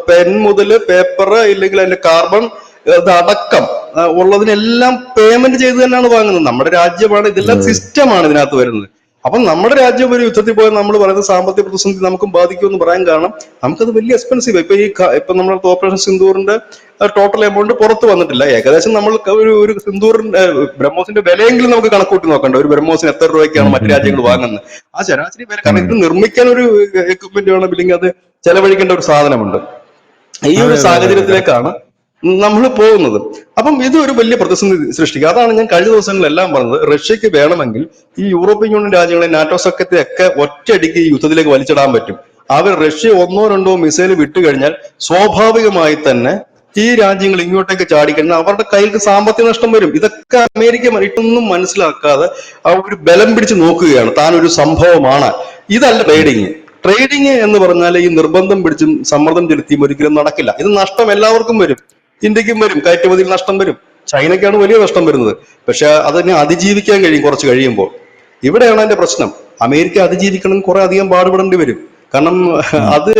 പെൻ മുതൽ പേപ്പർ, ഇല്ലെങ്കിൽ അതിന്റെ കാർബൺ ഇതടക്കം ഉള്ളതിനെല്ലാം പേയ്മെന്റ് ചെയ്ത് തന്നെയാണ് വാങ്ങുന്നത്. നമ്മുടെ രാജ്യമാണ്, ഇതെല്ലാം അതെ. സിസ്റ്റമാണ് ഇതിനകത്ത് വരുന്നത്. അപ്പം നമ്മുടെ രാജ്യം ഒരു യുദ്ധത്തിൽ പോയാൽ നമ്മൾ പറയുന്നത് സാമ്പത്തിക പ്രതിസന്ധി നമുക്കും ബാധിക്കുമെന്ന് പറയാൻ കാരണം നമുക്കത് വലിയ എക്സ്പെൻസീവ്. ഇപ്പൊ നമ്മുടെ ഓപ്പറേഷൻ സിന്ദൂറിന്റെ ടോട്ടൽ എമൗണ്ട് പുറത്ത് വന്നിട്ടില്ല. ഏകദേശം നമ്മൾ ഒരു സിന്ദൂറിന്റെ ബ്രഹ്മോസിന്റെ വിലയെങ്കിലും നമുക്ക് കണക്കൂട്ടി നോക്കണ്ട. ഒരു ബ്രഹ്മോസിന് എത്ര രൂപയ്ക്കാണ് ഉം. മറ്റു ഉം. ഉം. രാജ്യങ്ങൾ ഉം. വാങ്ങുന്നത്, ആ ശരാശരി വില. കാരണം ഉം. ഇത് നിർമ്മിക്കാൻ ഒരു എക്യുപ്മെന്റ് വേണം, ഇല്ലെങ്കിൽ അത് ചെലവഴിക്കേണ്ട ഒരു സാധനമുണ്ട്. ഈ അതെ ഒരു അതെ അതെ അതെ, കറക്റ്റ്. സാഹചര്യത്തിലേക്കാണ് നമ്മൾ പോകുന്നത്. അപ്പം ഇത് ഒരു വലിയ പ്രതിസന്ധി സൃഷ്ടിക്കുക. അതാണ് ഞാൻ കഴിഞ്ഞ ദിവസങ്ങളിലെല്ലാം പറഞ്ഞത്. റഷ്യക്ക് വേണമെങ്കിൽ ഈ യൂറോപ്യൻ യൂണിയൻ രാജ്യങ്ങളെ, നാറ്റോ സഖ്യത്തെയൊക്കെ ഒറ്റയടിക്ക് ഈ യുദ്ധത്തിലേക്ക് വലിച്ചിടാൻ പറ്റും. റഷ്യ 1-2 മിസൈൽ വിട്ടുകഴിഞ്ഞാൽ സ്വാഭാവികമായി തന്നെ ഈ രാജ്യങ്ങൾ ഇങ്ങോട്ടേക്ക് ചാടിക്കഴിഞ്ഞാൽ അവരുടെ കയ്യിലേക്ക് സാമ്പത്തിക നഷ്ടം വരും. ഇതൊക്കെ അമേരിക്ക ഇതൊന്നും മനസ്സിലാക്കാതെ അവർ ബലം പിടിച്ച് നോക്കുകയാണ്, താൻ ഒരു സംഭവമാണ്. ഇതല്ല ട്രേഡിങ്. ട്രേഡിങ് എന്ന് പറഞ്ഞാൽ ഈ നിർബന്ധം പിടിച്ചും സമ്മർദ്ദം ചെലുത്തിയും ഒരിക്കലും നടക്കില്ല. ഇത് നഷ്ടം എല്ലാവർക്കും വരും. ഇന്ത്യക്കും വരും, കയറ്റുമതിയിൽ നഷ്ടം വരും. ചൈനയ്ക്കാണ് വലിയ നഷ്ടം വരുന്നത്. പക്ഷെ അതിനെ അതിജീവിക്കാൻ കഴിയും കുറച്ച് കഴിയുമ്പോൾ. ഇവിടെയാണ് അതിന്റെ പ്രശ്നം. അമേരിക്ക അതിജീവിക്കണം, കുറെ അധികം പാടുപെടേണ്ടി വരും. കാരണം ഉം. അത്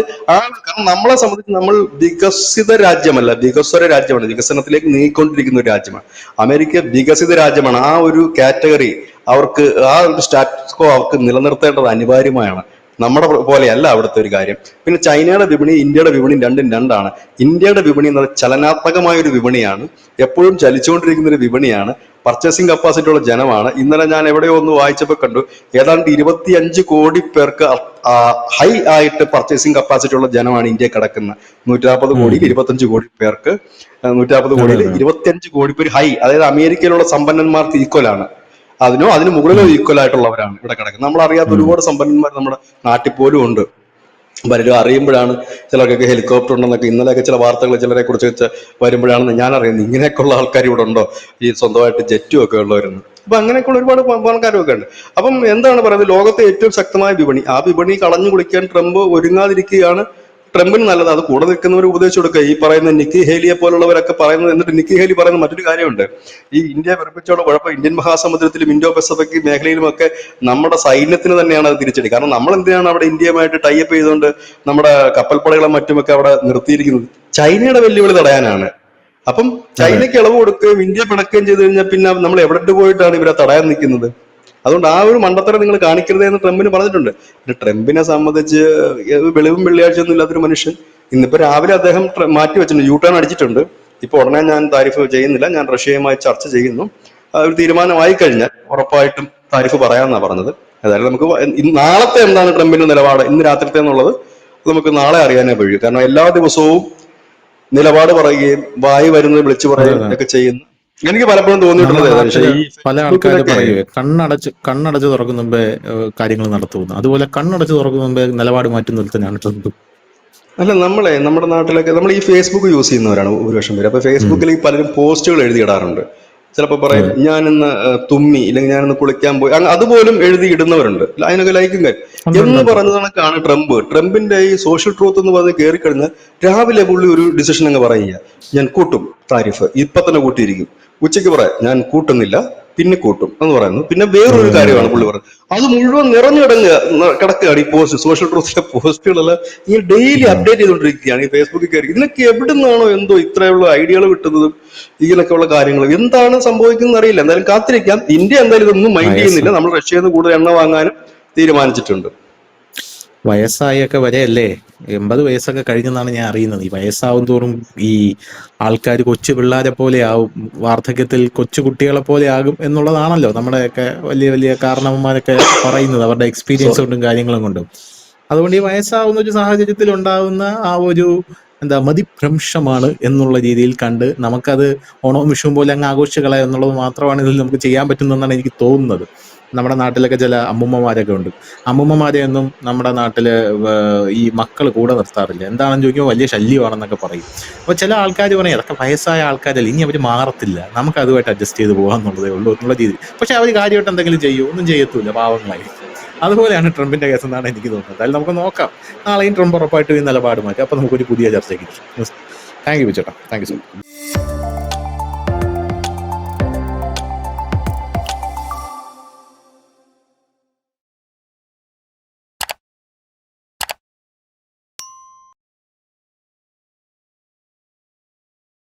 കാരണം നമ്മളെ സംബന്ധിച്ച് നമ്മൾ വികസിത രാജ്യമല്ല, വികസ്വര രാജ്യമാണ്. വികസനത്തിലേക്ക് നീങ്ങിക്കൊണ്ടിരിക്കുന്ന ഒരു രാജ്യമാണ് അമേരിക്ക. വികസിത രാജ്യമാണ്. ആ ഒരു കാറ്റഗറി അവർക്ക്, ആ ഒരു സ്റ്റാറ്റസ് കോ അവർക്ക് നിലനിർത്തേണ്ടത് അനിവാര്യമാണ്. നമ്മുടെ പോലെയല്ല അവിടുത്തെ ഒരു കാര്യം. പിന്നെ ചൈനയുടെ വിപണി, ഇന്ത്യയുടെ വിപണി രണ്ടും രണ്ടാണ്. ഇന്ത്യയുടെ വിപണി എന്നത് ചലനാത്മകമായ ഒരു വിപണിയാണ്, എപ്പോഴും ചലിച്ചുകൊണ്ടിരിക്കുന്ന ഒരു വിപണിയാണ്, പർച്ചേസിംഗ് കപ്പാസിറ്റി ഉള്ള ജനമാണ്. ഇന്നലെ ഞാൻ എവിടെയോ ഒന്ന് വായിച്ചപ്പോൾ കണ്ടു, ഏതാണ്ട് 25 കോടി പേർക്ക് ഹൈ ആയിട്ട് പർച്ചേസിംഗ് കപ്പാസിറ്റി ഉള്ള ജനമാണ് ഇന്ത്യ കിടക്കുന്നത്. 140 കോടിയിൽ 25 കോടി പേർക്ക്, 140 അതെ കോടിയിൽ അതെ. 25 കോടി പേര് ഹൈ, അതായത് അമേരിക്കയിലുള്ള സമ്പന്നന്മാർക്ക് ഈക്വൽ ആണ്. അതിന് മുകളിലോ ഉം. ഈക്വൽ ആയിട്ടുള്ളവരാണ് ഇവിടെ കിടക്കുന്നത്. നമ്മൾ അറിയാത്ത ഉം. ഒരുപാട് സമ്പന്നന്മാർ നമ്മുടെ നാട്ടിൽ പോലും ഉണ്ട്. പലരും അറിയുമ്പോഴാണ്, ചിലർക്കൊക്കെ ഹെലികോപ്റ്റർ ഉണ്ടെന്നൊക്കെ ഇന്നലെയൊക്കെ ചില വാർത്തകൾ ചിലരെ കുറിച്ച് വരുമ്പോഴാണ് ഞാൻ അറിയുന്നത്, ഇങ്ങനെയൊക്കെയുള്ള ആൾക്കാർ ഇവിടെ ഉണ്ടോ, ഈ സ്വന്തമായിട്ട് ജെറ്റും ഒക്കെ ഉള്ളവരുന്നു. അപ്പൊ അങ്ങനെയൊക്കെയുള്ള ഒരുപാട് പണക്കാരും ഒക്കെ ഉണ്ട്. അപ്പം എന്താണ് പറയുന്നത്, ലോകത്തെ ഏറ്റവും ശക്തമായ വിപണി, ആ വിപണി കളഞ്ഞു കുളിക്കാൻ ട്രംപ് ഒരുങ്ങാതിരിക്കുകയാണ്. ട്രംപിന് നല്ലത്. അത് കൂടെ നിൽക്കുന്നവർ ഉപദേശിച്ചു കൊടുക്കുക. ഈ പറയുന്ന നിക്കി ഹേലിയെ പോലുള്ളവരൊക്കെ പറയുന്നത്. എന്നിട്ട് നിക്കി ഹേലി പറയുന്ന മറ്റൊരു കാര്യമുണ്ട്, ഈ ഇന്ത്യ വിറപ്പിച്ചോടെ കുഴപ്പം ഇന്ത്യൻ മഹാസമുദ്രത്തിലും ഇൻഡോ പസഫിക് മേഖലയിലുമൊക്കെ നമ്മുടെ സൈന്യത്തിന് തന്നെയാണ് അത് തിരിച്ചടി. കാരണം നമ്മൾ എന്തിനാണ് അവിടെ ഇന്ത്യയുമായിട്ട് ടൈപ്പ് ചെയ്തുകൊണ്ട് നമ്മുടെ കപ്പൽപ്പടകളും മറ്റുമൊക്കെ അവിടെ നിർത്തിയിരിക്കുന്നത്? ചൈനയുടെ വെല്ലുവിളി തടയാനാണ്. അപ്പം ചൈനയ്ക്ക് ഇളവ് കൊടുക്കുകയും ഇന്ത്യ പിണക്കുകയും ചെയ്ത് കഴിഞ്ഞാൽ പിന്നെ നമ്മൾ എവിടെ പോയിട്ടാണ് ഇവരെ തടയാൻ നിൽക്കുന്നത്? അതുകൊണ്ട് ആ ഒരു മണ്ടത്തരം നിങ്ങൾ കാണിക്കരുത് എന്ന് ട്രംപിന് പറഞ്ഞിട്ടുണ്ട്. പിന്നെ ട്രംപിനെ സംബന്ധിച്ച് വെളിവും വെള്ളിയാഴ്ച ഒന്നും ഇല്ലാത്തൊരു മനുഷ്യൻ. ഇന്നിപ്പോ രാവിലെ അദ്ദേഹം മാറ്റി വെച്ചിട്ടുണ്ട്, യു ടേൺ അടിച്ചിട്ടുണ്ട്. ഇപ്പൊ ഉടനെ ഞാൻ താരിഫ് ചെയ്യുന്നില്ല, ഞാൻ റഷ്യയുമായി ചർച്ച ചെയ്യുന്നു. ഒരു തീരുമാനമായി കഴിഞ്ഞാൽ ഉറപ്പായിട്ടും താരിഫ് പറയാമെന്നാണ് പറഞ്ഞത്. ഏതായാലും നമുക്ക് നാളത്തെ എന്താണ് ട്രംപിന്റെ നിലപാട് ഇന്ന് രാത്രിത്തെ എന്നുള്ളത് നമുക്ക് നാളെ അറിയാനേ കഴിയൂ. കാരണം എല്ലാ ദിവസവും നിലപാട് പറയുകയും വായി വരുന്നത് വിളിച്ചു പറയുകയും ഒക്കെ ചെയ്യുന്നു. എനിക്ക് പലപ്പോഴും തോന്നിയിട്ടുള്ളത് പല ആൾക്കാർ പറയുക കണ്ണടച്ച് തുറക്കുന്ന മുമ്പേ കാര്യങ്ങൾ നടത്തുന്നു. അതുപോലെ കണ്ണടച്ച് തുറക്കുന്ന മുമ്പേ നിലപാട് മാറ്റി നിർത്തുന്നതാണ് ട്രംപ്. അല്ല, നമ്മുടെ നാട്ടിലൊക്കെ നമ്മൾ ഈ ഫേസ്ബുക്ക് യൂസ് ചെയ്യുന്നവരാണ് ഭൂരിപക്ഷം പേര്. അപ്പൊ ഫേസ്ബുക്കിൽ ഈ പലരും പോസ്റ്റുകൾ എഴുതിയിടാറുണ്ട്. ചിലപ്പോൾ പറയും ഞാനിന്ന് തുമ്മി, ഇല്ലെങ്കിൽ ഞാനിന്ന് കുളിക്കാൻ പോയി, അതുപോലും എഴുതി ഇടുന്നവരുണ്ട്. അതിനൊക്കെ ലൈക്കും എന്ന് പറഞ്ഞ കണക്കാണ് ട്രംപിന്റെ ഈ സോഷ്യൽ ട്രൂത്ത് എന്ന് പറഞ്ഞ് കയറി കഴിഞ്ഞാൽ രാവിലെ പുള്ളി ഒരു ഡിസിഷൻ അങ്ങ് പറയുക, ഞാൻ കൂട്ടും താരിഫ്, ഇപ്പൊ തന്നെ കൂട്ടിയിരിക്കും. ഉച്ചയ്ക്ക് പറയാം ഞാൻ കൂട്ടുന്നില്ല, പിന്നെ കൂട്ടും എന്ന് പറയുന്നു. പിന്നെ വേറൊരു കാര്യമാണ് പുള്ളി പറയുന്നത്, അത് മുഴുവൻ കിടക്കുകയാണ് ഈ പോസ്റ്റ്, സോഷ്യൽ ട്രൂത്തിലെ പോസ്റ്റുകളെല്ലാം ഈ ഡെയിലി അപ്ഡേറ്റ് ചെയ്തുകൊണ്ടിരിക്കുകയാണ് ഈ ഫേസ്ബുക്കിൽ കയറി. ഇതിനൊക്കെ എവിടെ നിന്നാണോ എന്തോ ഇത്രയുള്ള ഐഡിയകൾ കിട്ടുന്നതും ഇങ്ങനെയൊക്കെയുള്ള കാര്യങ്ങൾ എന്താണ് സംഭവിക്കുന്നത് അറിയില്ല. എന്തായാലും കാത്തിരിക്കാം. ഇന്ത്യ എന്തായാലും ഇതൊന്നും മൈൻഡ് ചെയ്യുന്നില്ല. നമ്മൾ റഷ്യയിൽ നിന്ന് കൂടുതൽ എണ്ണ വാങ്ങാനും തീരുമാനിച്ചിട്ടുണ്ട്. വയസ്സായൊക്കെ വരെയല്ലേ, 80 വയസ്സൊക്കെ കഴിഞ്ഞെന്നാണ് ഞാൻ അറിയുന്നത്. ഈ വയസ്സാവും തോറും ഈ ആൾക്കാർ കൊച്ചു പിള്ളേരെ പോലെ ആവും, വാർദ്ധക്യത്തിൽ കൊച്ചു കുട്ടികളെ പോലെ ആകും എന്നുള്ളതാണല്ലോ നമ്മുടെയൊക്കെ വലിയ വലിയ കാരണവന്മാരൊക്കെ പറയുന്നത്, അവരുടെ എക്സ്പീരിയൻസ് കൊണ്ടും കാര്യങ്ങളും കൊണ്ടും. അതുകൊണ്ട് ഈ വയസ്സാവുന്ന ഒരു സാഹചര്യത്തിൽ ഉണ്ടാകുന്ന ആ ഒരു മതിഭ്രംശമാണ് എന്നുള്ള രീതിയിൽ കണ്ട് നമുക്കത് ഓണവും വിഷുവും പോലെ അങ്ങ് ആഘോഷികളെ എന്നുള്ളത് മാത്രമാണ് ഇതിൽ നമുക്ക് ചെയ്യാൻ പറ്റുന്നതെന്നാണ് എനിക്ക് തോന്നുന്നത്. നമ്മുടെ നാട്ടിലൊക്കെ ചില അമ്മുമ്മമാരൊക്കെ ഉണ്ട്. അമ്മുമ്മമാരെയൊന്നും നമ്മുടെ നാട്ടില് ഈ മക്കൾ കൂടെ നിർത്താറില്ല. എന്താണെന്ന് ചോദിക്കുമ്പോൾ വലിയ ശല്യമാണെന്നൊക്കെ പറയും. അപ്പൊ ചില ആൾക്കാർ പറയും അതൊക്കെ വയസ്സായ ആൾക്കാരല്ല, ഇനി അവർ മാറത്തില്ല, നമുക്ക് അതുമായിട്ട് അഡ്ജസ്റ്റ് ചെയ്ത് പോകാന്നുള്ളതേ ഉള്ളൂ എന്നുള്ള രീതി. പക്ഷെ അവർ കാര്യമായിട്ട് എന്തെങ്കിലും ചെയ്യൂ? ഒന്നും ചെയ്യത്തൂല്ല, പാവങ്ങളായി. അതുപോലെയാണ് ട്രംപിന്റെ കേസ് എന്നാണ് എനിക്ക് തോന്നുന്നത്. അതിൽ നമുക്ക് നോക്കാം. നാളെയും ട്രംപ് ഉറപ്പായിട്ടും ഈ നിലപാട് മാറ്റി. അപ്പൊ നമുക്കൊരു പുതിയ ചർച്ചയ്ക്ക്. താങ്ക് യു ചേട്ടാ, താങ്ക് യു സോ മച്ച്.